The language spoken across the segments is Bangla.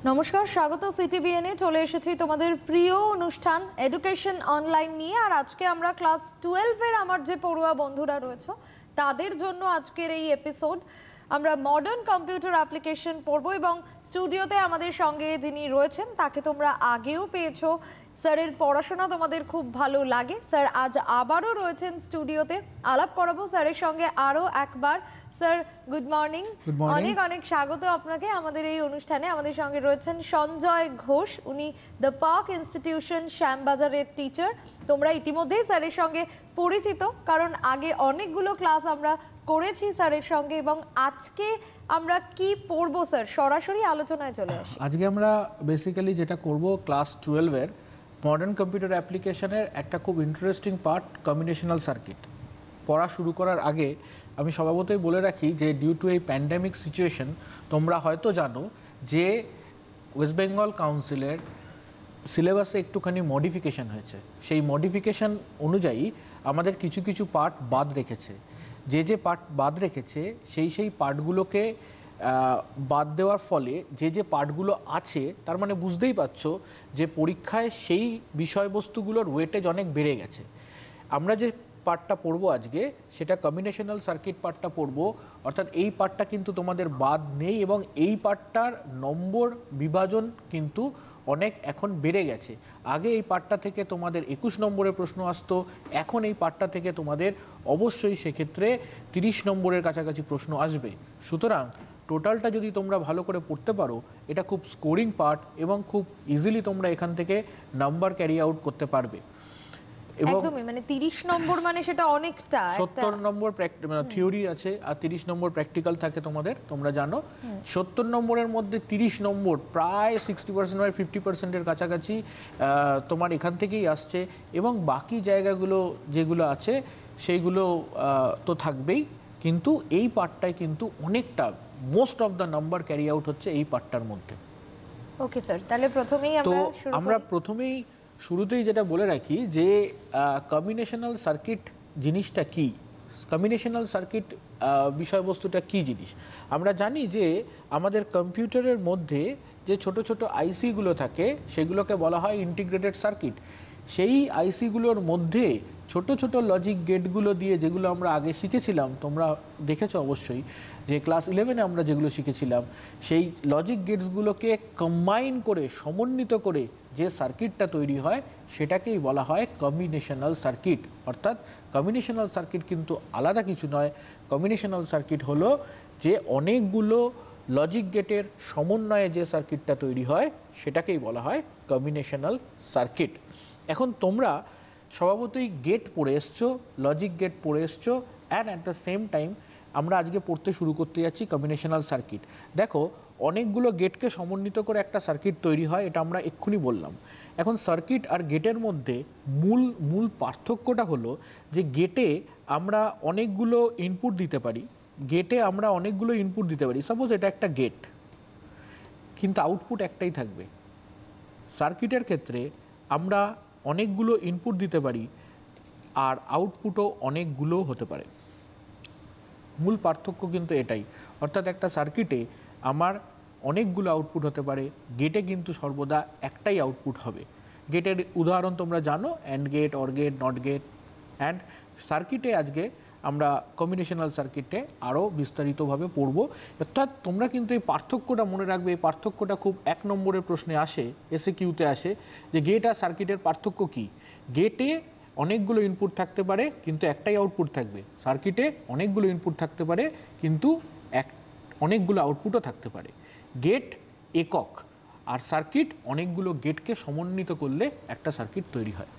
নমস্কার, স্বাগত সিটিবিএনে। চলে এসেছি তোমাদের প্রিয় অনুষ্ঠান এডুকেশন অনলাইন নিয়ে। আর আজকে আমরা ক্লাস 12 এর আমার যে পড়ুয়া বন্ধুরা রয়েছে তাদের জন্য আজকের এই এপিসোড। আমরা মডার্ন কম্পিউটার অ্যাপ্লিকেশন পড়বো এবং স্টুডিওতে আমাদের সঙ্গে যিনি রয়েছেন তাকে তোমরা আগেও পেয়েছো। স্যারের পড়াশোনা তোমাদের খুব ভালো লাগে। স্যার আজ আবারও রয়েছেন স্টুডিওতে, আলাপ করাবো স্যারের সঙ্গে আরও একবার। স্যার গুড মর্নিং, অনেক অনেক স্বাগত আপনাকে আমাদের এই অনুষ্ঠানে। আমাদের সঙ্গে রয়েছেন সঞ্জয় ঘোষ, উনি দ্য পার্ক ইনস্টিটিউশন শ্যামবাজারের টিচার। তোমরা ইতিমধ্যেই স্যারের সঙ্গে পরিচিত, কারণ আগে অনেকগুলো ক্লাস আমরা করেছি স্যারের সঙ্গে। এবং আজকে আমরা কি পড়বো স্যার, সরাসরি আলোচনায় চলে আসি। আজকে আমরা বেসিক্যালি যেটা করব, ক্লাস 12 এর মডার্ন কম্পিউটার অ্যাপ্লিকেশনের একটা খুব ইন্টারেস্টিং পার্ট কম্বিনেশনাল সার্কিট। পড়া শুরু করার আগে আমি স্বভাবতই বলে রাখি যে ডিউ টু এই প্যান্ডেমিক সিচুয়েশন তোমরা হয়তো জানো যে ওয়েস্ট বেঙ্গল কাউন্সিলের সিলেবাসে একটুখানি মডিফিকেশান হয়েছে। সেই মডিফিকেশান অনুযায়ী আমাদের কিছু কিছু পার্ট বাদ রেখেছে। যে পার্ট বাদ রেখেছে সেই পার্টগুলোকে বাদ দেওয়ার ফলে যে পার্টগুলো আছে, তার মানে বুঝতেই পারছো যে পরীক্ষায় সেই বিষয়বস্তুগুলোর ওয়েটেজ অনেক বেড়ে গেছে। আমরা যে পার্টটা পড়বো আজকে সেটা কম্বিনেশনাল সার্কিট পার্টটা পড়বো, অর্থাৎ এই পার্টটা কিন্তু তোমাদের বাদ নেই এবং এই পার্টটার নম্বর বিভাজন কিন্তু অনেক এখন বেড়ে গেছে। আগে এই পার্টটা থেকে তোমাদের 21 নম্বরের প্রশ্ন আসতো, এখন এই পার্টটা থেকে তোমাদের অবশ্যই সেক্ষেত্রে 30 নম্বরের কাছাকাছি প্রশ্ন আসবে। সুতরাং টোটালটা যদি তোমরা ভালো করে পড়তে পারো, এটা খুব স্কোরিং পার্ট এবং খুব ইজিলি তোমরা এখান থেকে নাম্বার ক্যারি আউট করতে পারবে। একদমই, মানে 30 নম্বর মানে সেটা অনেকটা। 70 নম্বর থিওরি আছে আর 30 নম্বর প্র্যাকটিক্যাল থাকে তোমাদের, তোমরা জানো। 70 নম্বরের মধ্যে 30 নম্বর প্রায় 60% বা 50%-এর কাছাকাছি তোমার এখান থেকেই আসছে। এবং বাকি জায়গাগুলো যেগুলো আছে সেইগুলো তো থাকবেই, কিন্তু এই পার্টটায় কিন্তু অনেকটা most of the number carry out হচ্ছে এই পার্টটার মধ্যে। ওকে স্যার, তাহলে প্রথমেই আমরা প্রথমেই শুরুতেই যেটা বলে রাখি যে কম্বিনেশনাল সার্কিট জিনিসটা কি, কম্বিনেশনাল সার্কিট বিষয়বস্তুটা কি জিনিস। আমরা জানি যে আমাদের কম্পিউটারের মধ্যে যে ছোট ছোট আইসিগুলো থাকে সেগুলোকে বলা হয় ইন্টিগ্রেটেড সার্কিট। সেই আইসিগুলোর মধ্যে ছোট ছোট লজিক গেটগুলো দিয়ে, যেগুলো আমরা আগে শিখেছিলাম, তোমরা দেখেছো অবশ্যই যে ক্লাস 11-এ আমরা যেগুলো শিখেছিলাম, সেই লজিক গেটসগুলোকে কম্বাইন করে, সমন্বিত করে যে সার্কিটটা তৈরি হয় সেটাকেই বলা হয় কম্বিনেশনাল সার্কিট। অর্থাৎ কম্বিনেশনাল সার্কিট কিন্তু আলাদা কিছু নয়। কম্বিনেশনাল সার্কিট হলো যে অনেকগুলো লজিক গেটের সমন্বয়ে যে সার্কিটটা তৈরি হয় সেটাকেই বলা হয় কম্বিনেশনাল সার্কিট। এখন তোমরা স্বভাবতই গেট পড়ে এসছো, লজিক গেট পড়ে এসছো, and at the same time আমরা আজকে পড়তে শুরু করতে যাচ্ছি কম্বিনেশনাল সার্কিট। দেখো, অনেকগুলো গেটকে সমন্বিত করে একটা সার্কিট তৈরি হয়, এটা আমরা এক্ষুনি বললাম। এখন সার্কিট আর গেটের মধ্যে মূল পার্থক্যটা হলো যে গেটে আমরা অনেকগুলো ইনপুট দিতে পারি। সাপোজ এটা একটা গেট, কিন্তু আউটপুট একটাই থাকবে। সার্কিটের ক্ষেত্রে আমরা অনেকগুলো ইনপুট দিতে পারি আর আউটপুটও অনেকগুলো হতে পারে। মূল পার্থক্য কিন্তু এটাই। অর্থাৎ একটা সার্কিটে আমার অনেকগুলো আউটপুট হতে পারে, গেটে কিন্তু সর্বদা একটাই আউটপুট হবে। গেটের উদাহরণ তোমরা জানো, and gate, or gate, not gate. And সার্কিটে আজকে আমরা কম্বিনেশনাল সার্কিটে আরও বিস্তারিতভাবে পড়ব। অর্থাৎ তোমরা কিন্তু এই পার্থক্যটা মনে রাখবে। এই পার্থক্যটা খুব 1 নম্বরের প্রশ্নে আসে, এসএকিউতে আসে, যে গেট আর সার্কিটের পার্থক্য কী। গেটে অনেকগুলো ইনপুট থাকতে পারে কিন্তু একটাই আউটপুট থাকবে। সার্কিটে অনেকগুলো ইনপুট থাকতে পারে কিন্তু অনেকগুলো আউটপুটও থাকতে পারে। গেট একক আর সার্কিট অনেকগুলো গেটকে সমন্বিত করলে একটা সার্কিট তৈরি হয়।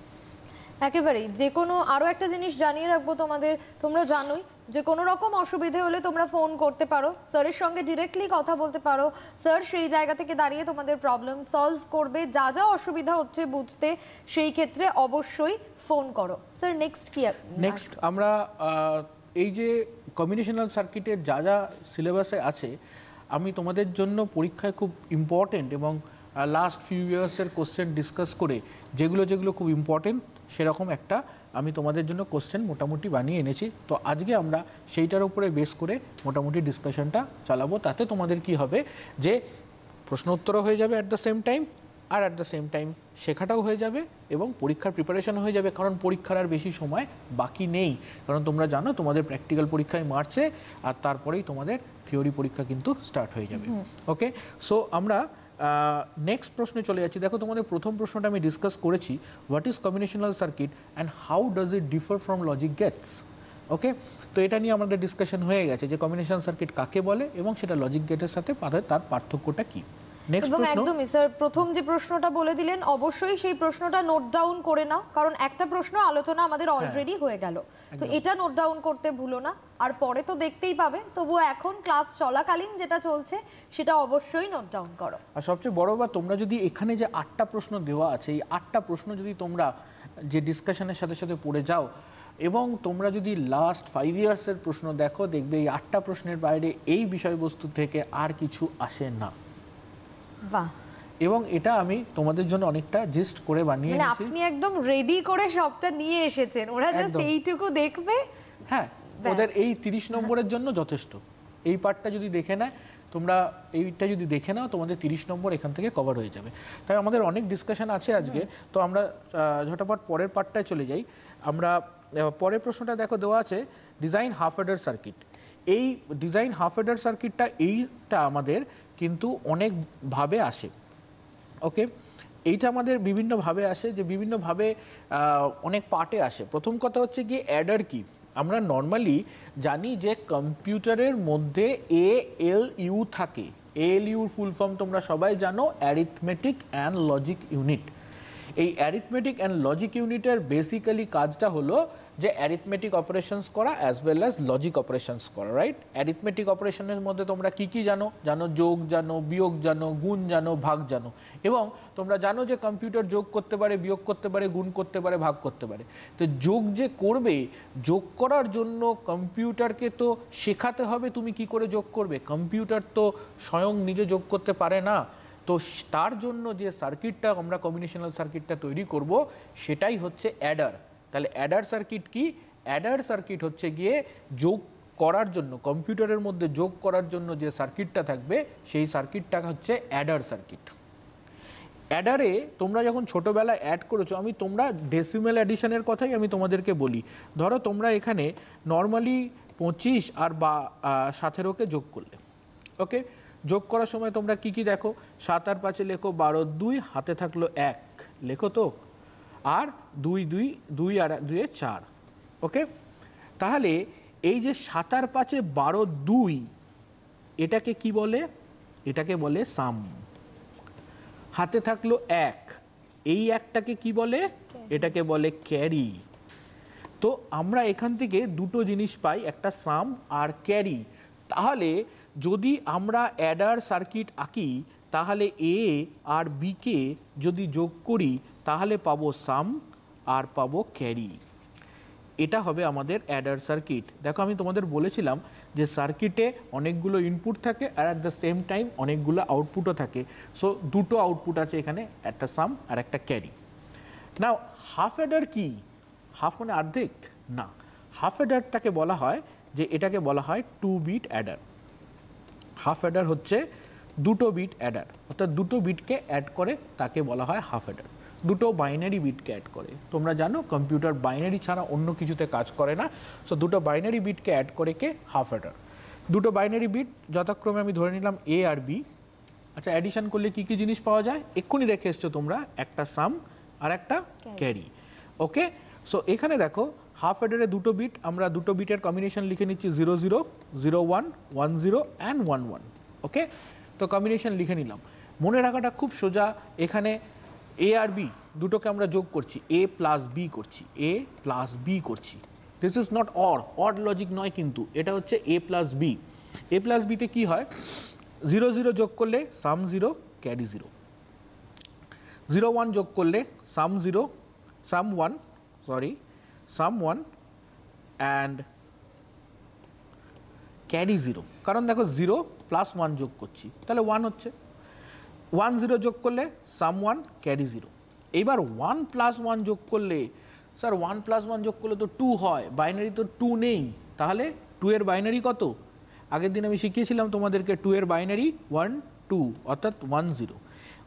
একেবারেই। যে কোনো আরও একটা জিনিস জানিয়ে রাখবো তোমাদের, তোমরা জানোই যে কোনো রকম অসুবিধে হলে তোমরা ফোন করতে পারো, স্যারের সঙ্গে ডিরেক্টলি কথা বলতে পারো। স্যার সেই জায়গা থেকে দাঁড়িয়ে তোমাদের প্রবলেম সলভ করবে। যা যা অসুবিধা হচ্ছে বুঝতে, সেই ক্ষেত্রে অবশ্যই ফোন করো। স্যার নেক্সট আমরা এই যে কম্বিনেশনাল সার্কিটের যা যা সিলেবাসে আছে, আমি তোমাদের জন্য পরীক্ষায় খুব ইম্পর্টেন্ট এবং লাস্ট ফিউ ইয়ার্সের কোশ্চেন ডিসকাস করে যেগুলো খুব ইম্পর্টেন্ট সেরকম একটা আমি তোমাদের জন্য কোশ্চেন মোটামুটি বানিয়ে এনেছি। তো আজকে আমরা সেইটার উপরে বেস করে মোটামুটি ডিসকাশনটা চালাবো। তাতে তোমাদের কি হবে যে প্রশ্ন উত্তরও হয়ে যাবে অ্যাট দ্য সেম টাইম, আর অ্যাট দ্য সেম টাইম শেখাটাও হয়ে যাবে এবং পরীক্ষার প্রিপারেশন হয়ে যাবে, কারণ পরীক্ষার আর বেশি সময় বাকি নেই। কারণ তোমরা জানো তোমাদের প্র্যাকটিক্যাল পরীক্ষায় মার্চে, আর তারপরেই তোমাদের থিওরি পরীক্ষা কিন্তু স্টার্ট হয়ে যাবে। ওকে, সো আমরা নেক্সট প্রশ্নে চলে যাচ্ছি। দেখো তোমাদের প্রথম প্রশ্নটা আমি ডিসকাস করেছি, what is combinational circuit and how does it differ from logic gates. Okay, তো এটা নিয়ে আমাদের ডিসকাশন হয়ে গেছে যে কম্বিনেশনাল সার্কিট কাকে বলে এবং সেটা লজিক গেটের সাথে তার পার্থক্যটা কি। নেক্সট এবং প্রশ্ন, একদমই স্যার প্রথম যে প্রশ্নটা বলে দিলেন অবশ্যই সেই প্রশ্নটা নোট ডাউন করে নাও, কারণ একটা প্রশ্ন আলোচনা আমাদের অলরেডি হয়ে গেল, তো এটা নোট ডাউন করতে ভুলো না। আর পরে তো দেখতেই পাবে, তবুও এখন ক্লাস চলাকালীন যেটা চলছে সেটা অবশ্যই নোট ডাউন করো। আর সবচেয়ে বড় ব্যাপার, তোমরা যদি এখানে যে 8টা প্রশ্ন দেওয়া আছে, এই 8টা প্রশ্ন যদি তোমরা যে ডিসকাশনের সাথে সাথে পড়ে যাও এবং তোমরা যদি লাস্ট 5 ইয়ার্সের প্রশ্ন দেখো, দেখবে এই 8টা প্রশ্নের বাইরে এই বিষয়বস্তু থেকে আর কিছু আসে না। বাহ, এবং এটা আমি তোমাদের জন্য অনেকটা জিস্ট করে বানিয়ে মানে নিয়েছি। আপনি একদম রেডি করে সবটা নিয়ে এসেছেন, ওরা জাস্ট একদম। এইটুকু দেখবে। হ্যাঁ, ওদের এই 30 নম্বরের জন্য যথেষ্ট। এই পার্টটা যদি দেখে নেয় তোমরা, এইটা যদি দেখে নাও, তোমাদের 30 নম্বর এখান থেকে কভার হয়ে যাবে। তাই আমাদের অনেক ডিসকাশন আছে আজকে, তো আমরা ঝটাপট পরের পার্টটায় চলে যাই। আমরা পরের প্রশ্নটা দেখো দেওয়া আছে, ডিজাইন হাফ অ্যাডার সার্কিট। এই ডিজাইন হাফ অ্যাডার সার্কিটটা এইটা আমাদের কিন্তু অনেকভাবে আসে। ওকে, এইটা আমাদের বিভিন্নভাবে আসে, যে বিভিন্নভাবে অনেক পার্টে আসে। প্রথম কথা হচ্ছে গিয়ে অ্যাডার কি। আমরা নর্মালি জানি যে কম্পিউটারের মধ্যে ALU থাকে। ALU ফুল ফর্ম তোমরা সবাই জানো, অ্যারিথমেটিক অ্যান্ড লজিক ইউনিট। এই অ্যারিথমেটিক অ্যান্ড লজিক ইউনিটের বেসিক্যালি কাজটা হলো যে অ্যারিথমেটিক অপারেশনস করা as well as logic operations করা, রাইট? অ্যারিথমেটিক অপারেশনের মধ্যে তোমরা কি কি জানো? যোগ জানো, বিয়োগ জানো, গুণ জানো, ভাগ জানো। এবং তোমরা জানো যে কম্পিউটার যোগ করতে পারে, বিয়োগ করতে পারে, গুণ করতে পারে, ভাগ করতে পারে। তো যোগ যে করবে, যোগ করার জন্য কম্পিউটারকে তো শেখাতে হবে তুমি কি করে যোগ করবে। কম্পিউটার তো স্বয়ং নিজে যোগ করতে পারে না। তো তার জন্য যে সার্কিটটা আমরা কম্বিনেশনাল সার্কিটটা তৈরি করব, সেটাই হচ্ছে অ্যাডার। তাহলে অ্যাডার সার্কিট কি? অ্যাডার সার্কিট হচ্ছে গিয়ে যোগ করার জন্য, কম্পিউটারের মধ্যে যোগ করার জন্য যে সার্কিটটা থাকবে, সেই সার্কিটটা হচ্ছে অ্যাডার সার্কিট। অ্যাডারে তোমরা যখন ছোটোবেলায় অ্যাড করেছো, তোমরা ডেসিমেল অ্যাডিশনের কথাই আমি তোমাদেরকে বলি। ধরো তোমরা এখানে নর্মালি 25 আর 17কে যোগ করলে, ওকে, যোগ করার সময় তোমরা কি কি দেখো? 7 আর 5 লেখো 12, 2 হাতে থাকলো 1 লেখো তো, আর 2 আর 2 4। ওকে, তাহলে এই যে 7 আর 5 12 2, এটাকে কি বলে? এটাকে বলে সাম। হাতে থাকলো 1, এই একটাকে কি বলে? এটাকে বলে ক্যারি। তো আমরা এখান থেকে দুটো জিনিস পাই, একটা সাম আর ক্যারি। তাহলে যদি আমরা অ্যাডার সার্কিট আঁকি, তাহলে এ আর বিকে যদি যোগ করি, তাহলে পাবো সাম আর পাবো ক্যারি। এটা হবে আমাদের অ্যাডার সার্কিট। দেখো আমি তোমাদের বলেছিলাম যে সার্কিটে অনেকগুলো ইনপুট থাকে আর অ্যাট দ্য সেম টাইম অনেকগুলো আউটপুটও থাকে। সো দুটো আউটপুট আছে এখানে, একটা সাম আর একটা ক্যারি। নাও হাফ অ্যাডার কি? হাফ মানে অর্ধেক না, হাফ অ্যাডারটাকে বলা হয় যে এটাকে বলা হয় 2 বিট অ্যাডার। হাফ অ্যাডার হচ্ছে 2 বিট অ্যাডার, অর্থাৎ 2 বিটকে অ্যাড করে তাকে বলা হয় হাফ অ্যাডার। 2 বাইনারি বিটকে অ্যাড করে। তোমরা জানো কম্পিউটার বাইনারি ছাড়া অন্য কিছুতে কাজ করে না। সো 2 বাইনারি বিটকে অ্যাড করে কে? Half adder. 2 বাইনারি বিট যথাক্রমে আমি ধরে নিলাম এ আর বি। আচ্ছা, অ্যাডিশন করলে কি কি জিনিস পাওয়া যায়? এক্ষুনি দেখে এসছো তোমরা, একটা সাম আর একটা ক্যারি। ওকে, সো এখানে দেখো হাফ অ্যাডারে 2 বিট, আমরা 2 বিটের কম্বিনেশন লিখে নিচ্ছি 0 0 0 1 1 0 অ্যান্ড 1 1। ওকে, তো কম্বিনেশন লিখে নিলাম। মনে রাখাটা খুব সোজা। এখানে এ আর বি দুটোকে আমরা যোগ করছি, এ প্লাস বি করছি, এ প্লাস বি করছি। This is not odd logic নয়, কিন্তু এটা হচ্ছে এ প্লাস বি। এ প্লাস বিতে কী হয়? 0 0 যোগ করলে সাম 0 ক্যারি 0, 0 1 যোগ করলে সাম 0 সাম 1 সাম 1 অ্যান্ড ক্যারি 0। কারণ দেখো 0 প্লাস 1 যোগ করছি, তাহলে 1 হচ্ছে। 1 0 যোগ করলে সাম 1 ক্যারি 0। এইবার 1 প্লাস 1 যোগ করলে, স্যার 1 প্লাস 1 যোগ করলে তো 2 হয়, বাইনারি তো 2 নেই। তাহলে 2 এর বাইনারি কত? আগের দিন আমি শিখিয়েছিলাম তোমাদেরকে 2 এর বাইনারি 1 2 অর্থাৎ 1 0,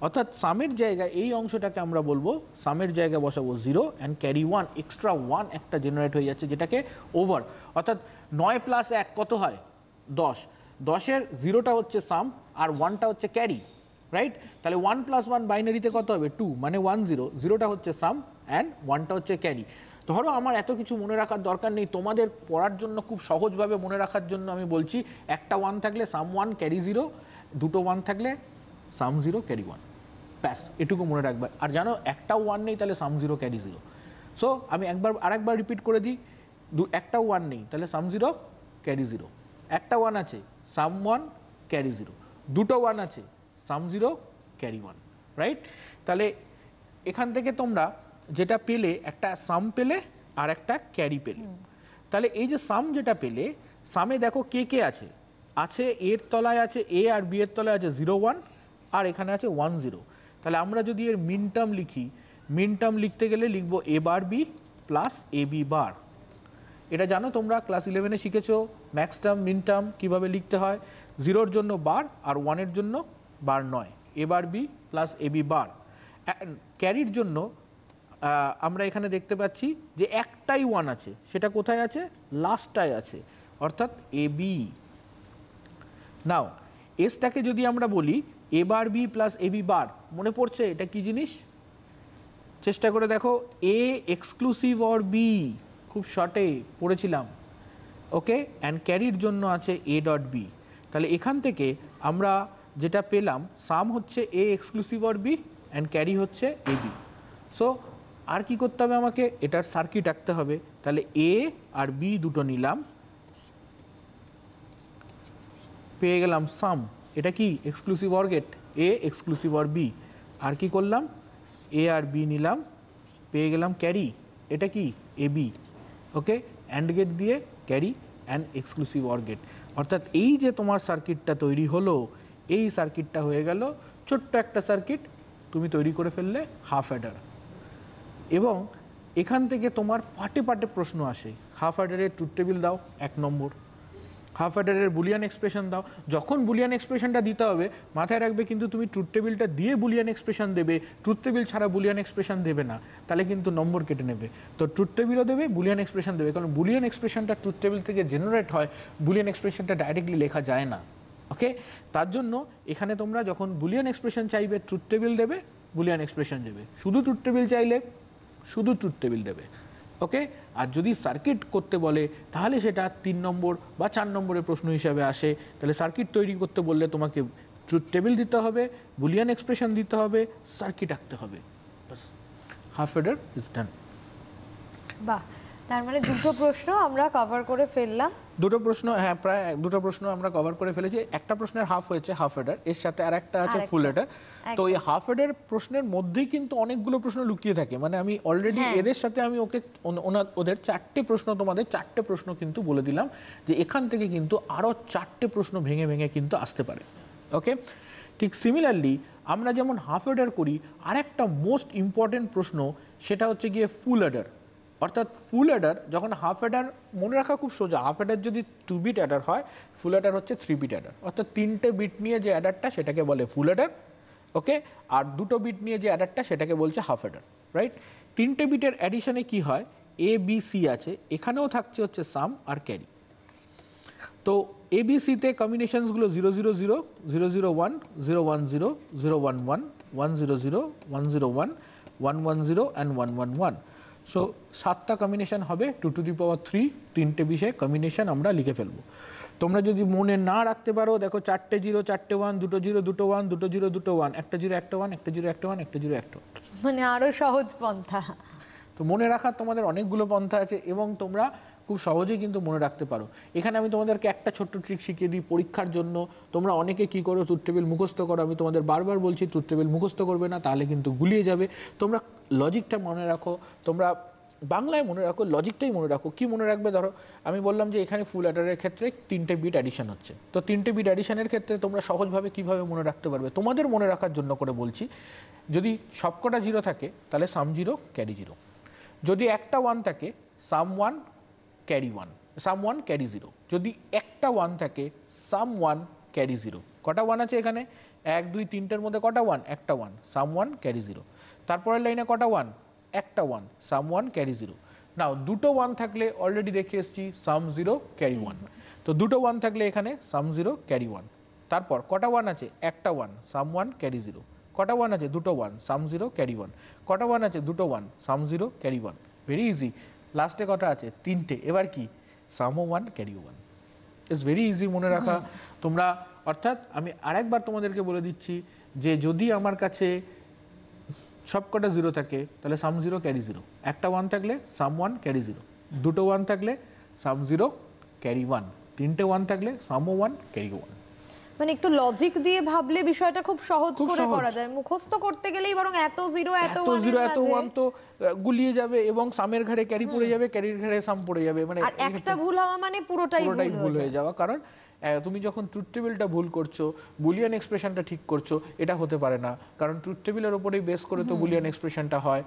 অর্থাৎ সামের জায়গায় এই অংশটাকে আমরা বলবো সামের জায়গায় বসাবো 0 অ্যান্ড ক্যারি 1, এক্সট্রা 1 একটা জেনারেট হয়ে যাচ্ছে যেটাকে ওভার, অর্থাৎ 9 + 1 কত হয় 10, 10-এর 0টা হচ্ছে সাম আর 1টা হচ্ছে ক্যারি, রাইট? তাহলে 1 + 1 বাইনারিতে কত হবে 2, মানে 1 0, 0টা হচ্ছে সাম অ্যান্ড 1টা হচ্ছে ক্যারি। ধরো আমার এত কিছু মনে রাখার দরকার নেই, তোমাদের পড়ার জন্য খুব সহজভাবে মনে রাখার জন্য আমি বলছি একটা 1 থাকলে সাম 1 ক্যারি 0, দুটো 1 থাকলে সাম 0 ক্যারি 1, ব্যাস এটুকু মনে রাখবে। আর জানো একটাও 1 নেই তাহলে সাম 0 ক্যারি 0। সো আমি আরেকবার রিপিট করে দিই, একটাও 1 নেই তাহলে সাম 0 ক্যারি 0, একটা 1 আছে সাম 1 ক্যারি 0, দুটো 1 আছে সাম 0 ক্যারি 1, রাইট? তাহলে এখান থেকে তোমরা যেটা পেলে, একটা সাম পেলে আর একটা ক্যারি পেলে। তাহলে এই যে সাম যেটা পেলে, সামে দেখো কে কে আছে, আছে এর তলায় আছে এ আর বি এর তলায় আছে 0 1 আর এখানে আছে 1 0। তাহলে আমরা যদি এর মিন টার্ম লিখি, মিন টার্ম লিখতে গেলে লিখবো এ bar B plus A B বার। এটা জানো তোমরা ক্লাস 11-এ শিখেছো ম্যাক্স টার্ম মিন টার্ম কীভাবে লিখতে হয়, 0-এর জন্য বার আর 1-এর জন্য বার নয়, এ bar B plus A B বার। ক্যারির জন্য আমরা এখানে দেখতে পাচ্ছি যে একটাই 1 আছে, সেটা কোথায় আছে, লাস্টটায় আছে, অর্থাৎ এ বি। নাও এসটাকে যদি আমরা বলি এ bar B plus A B বার, মনে পড়ছে এটা কি জিনিস, চেষ্টা করে দেখো, এ এক্সক্লুসিভ অর বি, খুব শর্টে পড়েছিলাম, ওকে? অ্যান্ড ক্যারির জন্য আছে এ ডট বি। তাহলে এখান থেকে আমরা যেটা পেলাম, সাম হচ্ছে A exclusive or B and carry হচ্ছে এ বি। সো আর কি করতে হবে আমাকে, এটার সার্কিট আঁকতে হবে। তাহলে এ আর বি দুটো নিলাম, পেয়ে গেলাম সাম, এটা কি exclusive or gate, A exclusive or B. আর কি করলাম, এ আর বি নিলাম, পেয়ে গেলাম ক্যারি, এটা কি A B, okay? And gate দিয়ে carry and exclusive or gate, অর্থাৎ এই যে তোমার সার্কিটটা তৈরি হলো, এই সার্কিটটা হয়ে গেল ছোট্ট একটা সার্কিট, তুমি তৈরি করে ফেললে হাফ অ্যাডার। এবং এখান থেকে তোমার পাটে পাটে প্রশ্ন আসে, হাফ অ্যাডারের ট্রুথ টেবিল দাও 1 নম্বর, হাফ অ্যাডারের বুলিয়ান এক্সপ্রেশন দাও। যখন বুলিয়ান এক্সপ্রেশনটা দিতে হবে মাথায় রাখবে কিন্তু তুমি ট্রুথ টেবিলটা দিয়ে বুলিয়ান এক্সপ্রেশন দেবে, ট্রুথ টেবিল ছাড়া বুলিয়ান এক্সপ্রেশন দেবে না, তাহলে কিন্তু নম্বর কেটে নেবে। তো ট্রুথ টেবিলও দেবে, বুলিয়ান এক্সপ্রেশন দেবে, কারণ বুলিয়ান এক্সপ্রেশনটা ট্রুথ টেবিল থেকে জেনারেট হয়, বুলিয়ান এক্সপ্রেশনটা ডাইরেক্টলি লেখা যায় না, ওকে? তার জন্য এখানে তোমরা যখন বুলিয়ান এক্সপ্রেশন চাইবে ট্রুথ টেবিল দেবে, বুলিয়ান এক্সপ্রেশন দেবে, শুধু ট্রুথ টেবিল চাইলে শুধু ট্রুথ টেবিল দেবে, ওকে? আর যদি সার্কিট করতে বলে তাহলে সেটা 3 নম্বর বা 4 নম্বরের প্রশ্ন হিসাবে আসে। তাহলে সার্কিট তৈরি করতে বললে তোমাকে ট্রুথ টেবিল দিতে হবে, বুলিয়ান এক্সপ্রেশন দিতে হবে, সার্কিট আঁকতে হবে, বাস, হাফ অ্যাডার ইজ ডান। বাহ, তার মানে দুটো প্রশ্ন আমরা কভার করে ফেললাম। দুটো প্রশ্ন, হ্যাঁ প্রায় দুটো প্রশ্ন আমরা কভার করে ফেলেছি। একটা প্রশ্নের হাফ হয়েছে হাফ অ্যাডার, এর সাথে আর একটা আছে ফুল অ্যাডার। তো এই হাফ অ্যাডার প্রশ্নের মধ্যেই কিন্তু অনেকগুলো প্রশ্ন লুকিয়ে থাকে, মানে আমি অলরেডি এদের সাথে আমি ওদের 4টে প্রশ্ন, তোমাদের 4টে প্রশ্ন কিন্তু বলে দিলাম যে এখান থেকে কিন্তু আরও 4টে প্রশ্ন ভেঙে ভেঙে কিন্তু আসতে পারে, ওকে? ঠিক সিমিলারলি আমরা যেমন হাফ অ্যাডার করি, আর একটা মোস্ট ইম্পর্টেন্ট প্রশ্ন সেটা হচ্ছে গিয়ে ফুল অ্যাডার। অর্থাৎ ফুল অ্যাডার যখন হাফ অ্যাডার, মনে রাখা খুব সোজা, হাফ অ্যাডার যদি 2 বিট অ্যাডার হয়, ফুল অ্যাডার হচ্ছে 3 বিট অ্যাডার, অর্থাৎ 3টে বিট নিয়ে যে অ্যাডারটা সেটাকে বলে ফুল অ্যাডার, ওকে? আর 2টো বিট নিয়ে যে অ্যাডারটা সেটাকে বলছে হাফ অ্যাডার, রাইট? 3টে বিটের অ্যাডিশনে কি হয়, এ বি সি আছে, এখানেও থাকছে হচ্ছে সাম আর ক্যারি। তো এবিসিতে কম্বিনেশনসগুলো 0 0 0 0 0 1 0 1 0 0 1 1 1 0 0 1 0 1 1 1 0 অ্যান্ড 1 1 1। সো 7টা কম্বিনেশন হবে 2 টু দি পাওয়ার 3, 3টে বিষয়ে কম্বিনেশন আমরা লিখে ফেলবো। তোমরা যদি মনে না রাখতে পারো, দেখো 4টে 0 4টে 1, 2টো 0 2টো 1, 2টো 0 2টো 1, একটা 0 একটা 1, একটা 0 একটা 1, একটা 0 একটা 1, মানে আরো সহজ পন্থা। তো মনে রাখার তোমাদের অনেকগুলো পন্থা আছে এবং তোমরা খুব সহজেই কিন্তু মনে রাখতে পারো। এখানে আমি তোমাদেরকে একটা ছোট্ট ট্রিক শিখিয়ে দিই পরীক্ষার জন্য। তোমরা অনেকে কি করো, ট্রুথ টেবিল মুখস্থ করো, আমি তোমাদের বারবার বলছি ট্রুথ টেবিল মুখস্থ করবে না, তাহলে কিন্তু গুলিয়ে যাবে। তোমরা লজিকটা মনে রাখো, তোমরা বাংলায় মনে রাখো, লজিকটাই মনে রাখো। কি মনে রাখবে, ধরো আমি বললাম যে এখানে ফুল অ্যাডারের ক্ষেত্রে 3টে বিট অ্যাডিশন হচ্ছে, তো 3টে বিট অ্যাডিশনের ক্ষেত্রে তোমরা সহজভাবে কিভাবে মনে রাখতে পারবে, তোমাদের মনে রাখার জন্য করে বলছি। যদি সবকটা 0 থাকে তাহলে সাম 0 ক্যারি 0, যদি একটা 1 থাকে সাম 1 ক্যারি 1, সাম 1 ক্যারি 0, যদি একটা 1 থাকে সাম 1 ক্যারি 0। কটা 1 আছে এখানে, 1 2 3টের মধ্যে কটা 1? একটা 1, সাম 1 ক্যারি 0। তারপরের লাইনে কটা 1? একটা 1, সাম 1 ক্যারি 0। নাও দুটো 1 থাকলে অলরেডি দেখে এসেছি সাম 0 ক্যারি 1, তো দুটো 1 থাকলে এখানে সাম 0 ক্যারি 1। তারপর কটা 1 আছে? একটা 1, সাম 1 ক্যারি 0। কটা 1 আছে? দুটো 1, সাম 0 ক্যারি 1। কটা 1 আছে? দুটো 1, সাম 0 ক্যারি 1। Very easy. লাস্টে কটা আছে? তিনটে। এবার কি? সামও 1 ক্যারি 1। ইটস ভেরি ইজি মনে রাখা তোমরা। অর্থাৎ আমি আরেকবার তোমাদেরকে বলে দিচ্ছি যে যদি আমার কাছে সবকটা 0 থাকে তাহলে সাম 0 ক্যারি 0, একটা 1 থাকলে সাম 1 ক্যারি 0, দুটো 1 থাকলে সাম 0 ক্যারি 1, তিনটে 1 থাকলে সামও 1 ক্যারি 1। মানে একটু লজিক দিয়ে ভাবলে বিষয়টা খুব সহজ খুব করে সহজ। করা যায়, মুখস্থ করতে গেলেই বরং এত জিরো এত এত 0 এত 1 তো গুলিয়ে যাবে এবং সামের ঘাড়ে ক্যারি পড়ে যাবে, ক্যারির ঘাড়ে সাম পড়ে যাবে, মানে আর একটা ভুল হওয়া মানে পুরোটাই ভুল হয়ে যাওয়া। কারণ তুমি যখন ট্রুথ টেবিলটা ভুল করছো, বুলিয়ান এক্সপ্রেশনটা ঠিক করছো, এটা হতে পারে না, কারণ ট্রুথ টেবিলের উপরেই বেস করে তো বুলিয়ান এক্সপ্রেশনটা হয়।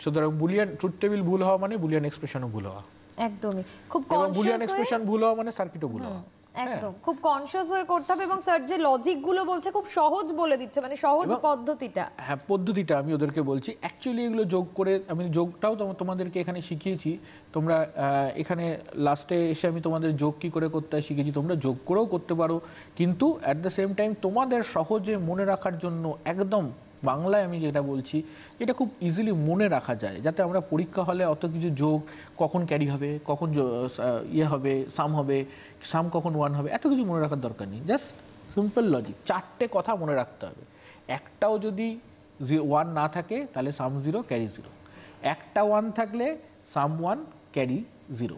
সুতরাং বুলিয়ান ট্রুথ টেবিল ভুল হওয়া মানে বুলিয়ান এক্সপ্রেশনও ভুল হওয়া, একদমই খুব এবং বুলিয়ান কনসিয়াস এক্সপ্রেশন ভুল হওয়া মানে সার্কিটও ভুল হওয়া। একদম খুব কনসিয়াস হয়ে করতে হবে। এবং স্যার যে লজিক গুলো বলছে খুব সহজ বলে দিচ্ছে, মানে সহজ পদ্ধতিটা। হ্যাঁ, পদ্ধতিটা আমি ওদেরকে বলছি। অ্যাকচুয়ালি এগুলো যোগ করে আমি যোগটাও তোমাদেরকে এখানে শিখিয়েছি। তোমরা এখানে লাস্টে এসে আমি তোমাদের যোগ কী করে করতে হয় শিখেছি, তোমরা যোগ করেও করতে পারো, কিন্তু অ্যাট দ্য সেম টাইম তোমাদের সহজে মনে রাখার জন্য একদম বাংলায় আমি যেটা বলছি, এটা খুব ইজিলি মনে রাখা যায়, যাতে আমরা পরীক্ষা হলে অত কিছু যোগ কখন ক্যারি হবে, কখন হবে, সাম কখন 1 হবে, এত কিছু মনে রাখার দরকার নেই। জাস্ট সিম্পল লজিক, চারটে কথা মনে রাখতে হবে। একটাও যদি 1 না থাকে তাহলে সাম 0 ক্যারি 0, একটা 1 থাকলে সাম 1 ক্যারি 0,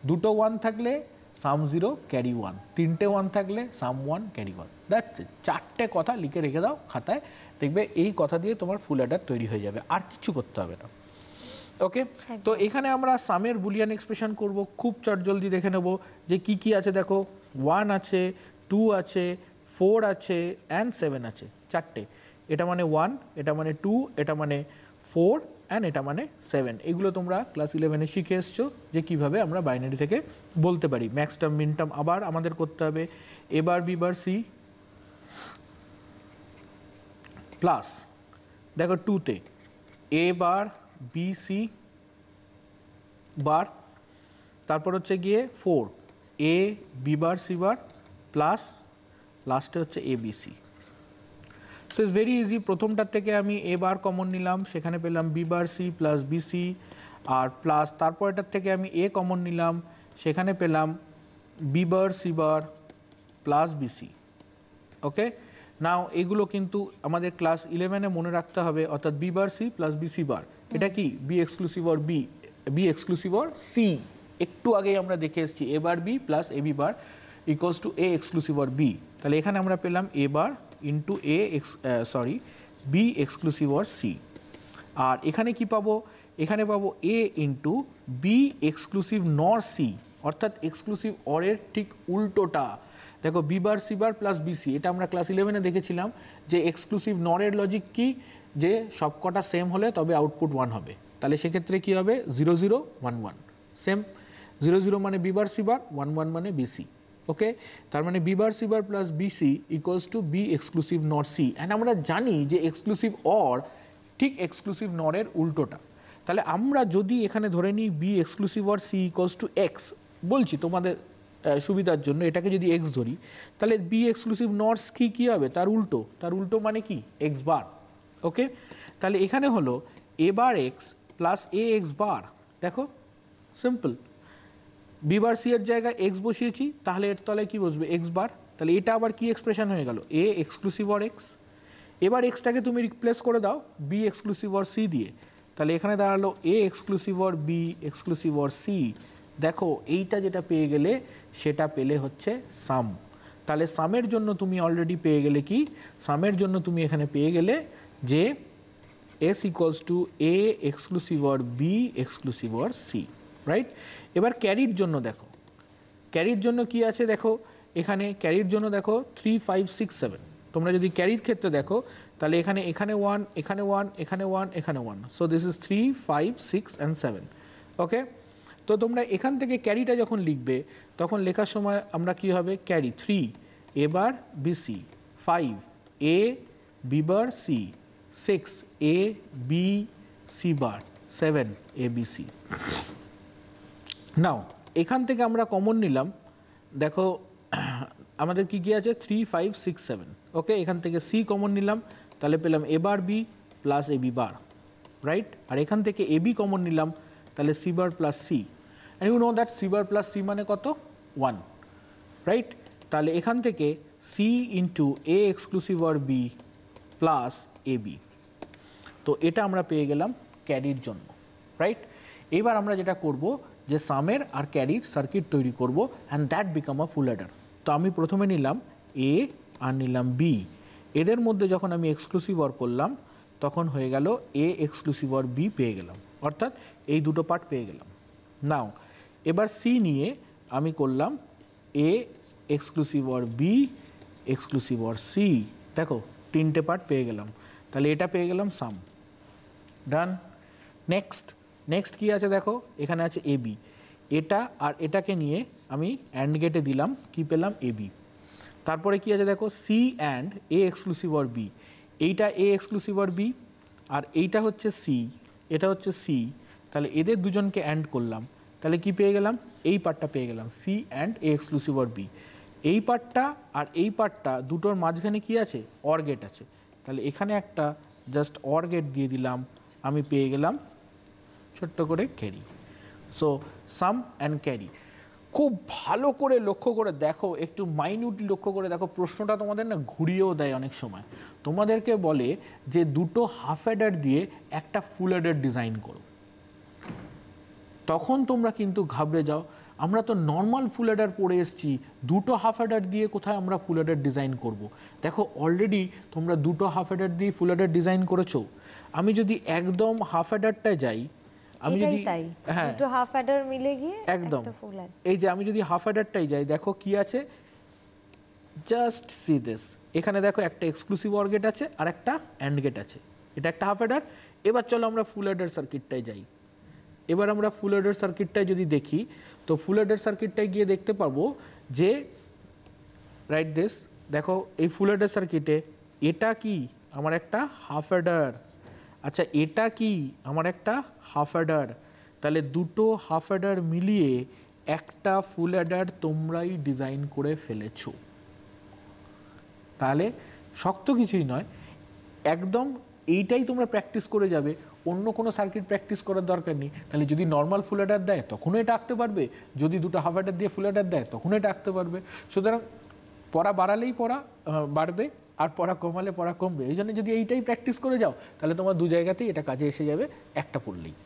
দুটো 1 থাকলে সাম 0 ক্যারি 1, তিনটে 1 থাকলে সাম 1 ক্যারি 1। That's it. চারটে কথা লিখে রেখে দাও খাতায়, দেখবে এই কথা দিয়ে তোমার ফুল অ্যাডার তৈরি হয়ে যাবে, আর কিছু করতে হবে না। ওকে, তো এখানে আমরা সামের বুলিয়ান এক্সপ্রেশন করব, খুব চটজলদি দেখে নেব যে কি কি আছে। দেখো 1 আছে, 2 আছে, 4 আছে অ্যান্ড 7 আছে, চারটে। এটা মানে 1, এটা মানে 2, এটা মানে 4 অ্যান্ড এটা মানে 7। এগুলো তোমরা ক্লাস 11-এ শিখে এসছো যে কিভাবে আমরা বাইনারি থেকে বলতে পারি। ম্যাক্স টার্ম, মিন টার্ম আবার আমাদের করতে হবে। A bar B bar C plus, দেখো 2-তে এ বার বি সি বার, তারপর হচ্ছে গিয়ে 4 A B bar C bar plus লাস্টে হচ্ছে A B C. So it's very easy. প্রথমটার থেকে আমি এ বার কমন নিলাম, সেখানে পেলাম B bar C plus B C, আর প্লাস তারপরটার থেকে আমি এ কমন নিলাম, সেখানে পেলাম B bar C bar plus B C. Okay, now এগুলো কিন্তু আমাদের ক্লাস 11-এ মনে রাখতে হবে, অর্থাৎ B bar C plus B C bar, এটা কি B exclusive or B, B exclusive or C. একটু আগেই আমরা দেখে এসেছি A bar B plus A B bar equals to A exclusive or B. তাহলে এখানে আমরা পেলাম A bar into B exclusive or C. আর এখানে কি পাবো? এখানে পাবো A into B exclusive nor C, অর্থাৎ এক্সক্লুসিভ অরের ঠিক উল্টোটা। দেখো B bar C bar plus BC, এটা আমরা ক্লাস 11-এ দেখেছিলাম যে এক্সক্লুসিভ নরের লজিক কি, যে সবকটা সেম হলে তবে আউটপুট 1 হবে। তাহলে সেক্ষেত্রে কি হবে? 0 0 1 1, সেম 0 0 মানে বি বার সি বার, 1 1 মানে বিসি। ওকে, তার মানে B bar C bar plus BC equals to B exclusive nor C. And আমরা জানি যে এক্সক্লুসিভ অর ঠিক এক্সক্লুসিভ নরের উল্টোটা। তাহলে আমরা যদি এখানে ধরে নিই B exclusive or C equals to X, বলছি তোমাদের সুবিধার জন্য এটাকে যদি এক্স ধরি, তাহলে বি এক্সক্লুসিভ নটস কি হবে? তার উল্টো মানে কি? X bar. ওকে, তাহলে এখানে হলো এ বার এক্স প্লাস এ এক্স বার। দেখো সিম্পল, বি বার সি এর জায়গায় এক্স বসিয়েছি, তাহলে এর তলায় কি বসবে? X bar. তাহলে এটা আবার কি এক্সপ্রেশন হয়ে গেল? এ এক্সক্লুসিভ অর এক্স। এবার এক্সটাকে তুমি রিপ্লেস করে দাও বি এক্সক্লুসিভ অর সি দিয়ে, তাহলে এখানে দাঁড়ালো A exclusive or B exclusive or C. দেখো এইটা যেটা পেয়ে গেলে সেটা পেলে হচ্ছে সাম। তাহলে সামের জন্য তুমি অলরেডি পেয়ে গেলে কি? সামের জন্য তুমি এখানে পেয়ে গেলে যে S equals to A exclusive or B exclusive or C, right? এবার ক্যারির জন্য দেখো, ক্যারির জন্য কি আছে দেখো, এখানে ক্যারির জন্য দেখো 3 5 6 7। তোমরা যদি ক্যারির ক্ষেত্রে দেখো তাহলে এখানে 1 এখানে 1 এখানে 1 এখানে 1, সো দিস ইজ 3 5 6 অ্যান্ড 7। ওকে, তো তোমরা এখান থেকে ক্যারিটা যখন লিখবে তখন লেখার সময় আমরা কি হবে? ক্যারি 3 এবার BC, 5 A B bar C, 6 A B C bar, 7 A B C. নাও এখান থেকে আমরা কমন নিলাম, দেখো আমাদের কি কি আছে 3 5 6 7, ওকে এখান থেকে C কমন নিলাম, তাহলে পেলাম A bar B plus A B bar, right. আর এখান থেকে A B কমন নিলাম, তাহলে C bar plus C, and you know that C bar plus C মানে কত 1, রাইট। তাহলে এখান থেকে C into A exclusive or B plus AB, তো এটা আমরা পেয়ে গেলাম ক্যারির জন্য, রাইট। এবার আমরা যেটা করব যে সামের আর ক্যারির সার্কিট তৈরি করব, and that become a full Eder. তো আমি প্রথমে নিলাম A আর নিলাম B, এদের মধ্যে যখন আমি এক্সক্লুসিভ অর করলাম তখন হয়ে গেল A এক্সক্লুসিভ অর B পেয়ে গেলাম, অর্থাৎ এই দুটো পার্ট পেয়ে গেলাম। নাও এবার C নিয়ে আমি করলাম A exclusive or B exclusive or C, দেখো তিনটে পার্ট পেয়ে গেলাম, তাহলে এটা পেয়ে গেলাম সাম, ডান। নেক্সট কি আছে দেখো, এখানে আছে AB, এটা আর এটাকে নিয়ে আমি অ্যান্ড গেটে দিলাম, কি পেলাম AB। তারপরে কি আছে দেখো C and A exclusive or B, এইটা A এক্সক্লুসিভ অর B আর এইটা হচ্ছে C, এটা হচ্ছে C, তাহলে এদের দুজনকে অ্যান্ড করলাম, তাহলে কি পেয়ে গেলাম এই পার্টটা পেয়ে গেলাম C and A exclusive or B। এই পার্টটা আর এই পার্টটা দুটোর মাঝখানে কি আছে অর গেট আছে, তাহলে এখানে একটা জাস্ট অর গেট দিয়ে দিলাম, আমি পেয়ে গেলাম ছোট্ট করে carry. So some and carry. খুব ভালো করে লক্ষ্য করে দেখো, একটু মাইনিউটলি লক্ষ্য করে দেখো, প্রশ্নটা তোমাদের না ঘুরিয়েও দেয় অনেক সময়। তোমাদেরকে বলে যে দুটো হাফ অ্যাডার দিয়ে একটা ফুল অ্যাডার ডিজাইন করো, তখন তোমরা কিন্তু ঘাবড়ে যাও, আমরা তো নর্মাল ফুল অ্যাডার পড়ে এসেছি, দুটো হাফ অ্যাডার দিয়ে কোথায় আমরা ফুল অ্যাডার ডিজাইন করব। দেখো অলরেডি তোমরা দুটো হাফ অ্যাডার দিয়ে ফুল অ্যাডার ডিজাইন করেছো। আমি যদি একদম হাফ অ্যাডারটায় যাই, আমি যদি হ্যাঁ দুটো হাফ অ্যাডার মিলে গিয়ে একদম একটা ফুল অ্যাডার, এই যে আমি যদি হাফ অ্যাডারটাই যাই, দেখো কি আছে, জাস্ট সি দিস, এখানে দেখো একটা এক্সক্লুসিভ অর গেট আছে আর একটা অ্যান্ড গেট আছে, এটা একটা হাফ অ্যাডার। এবার চলো আমরা ফুল অ্যাডার সার্কিটটায় যাই। এবার আমরা ফুল অ্যাডার সার্কিটটায় যদি দেখি, তো ফুল অ্যাডার সার্কিটটায় গিয়ে দেখতে পারবো যে রাইট দিস, দেখো এই ফুল অ্যাডার সার্কিটে এটা কি আমার একটা হাফ অ্যাডার, আচ্ছা এটা কি আমার একটা হাফ অ্যাডার, তাহলে দুটো হাফ অ্যাডার মিলিয়ে একটা ফুল অ্যাডার তোমরাই ডিজাইন করে ফেলেছো। তাহলে শক্ত কিছুই নয়, একদম এইটাই তোমরা প্র্যাকটিস করে যাবে, অন্য কোনো সার্কিট প্র্যাকটিস করার দরকার নেই। তাহলে যদি নর্মাল ফুল অ্যাডার দেয় তখনও এটা আঁকতে পারবে, যদি দুটো হাফ অ্যাডার দিয়ে ফুল অ্যাডার দেয় তখনও এটা আঁকতে পারবে। সুতরাং পড়া বাড়ালেই পড়া বাড়বে, আর পড়া কমালে পড়া কমবে। এই জন্য যদি এইটাই প্র্যাকটিস করে যাও, তাহলে তোমার দু জায়গাতেই এটা কাজে এসে যাবে একটা পড়লেই।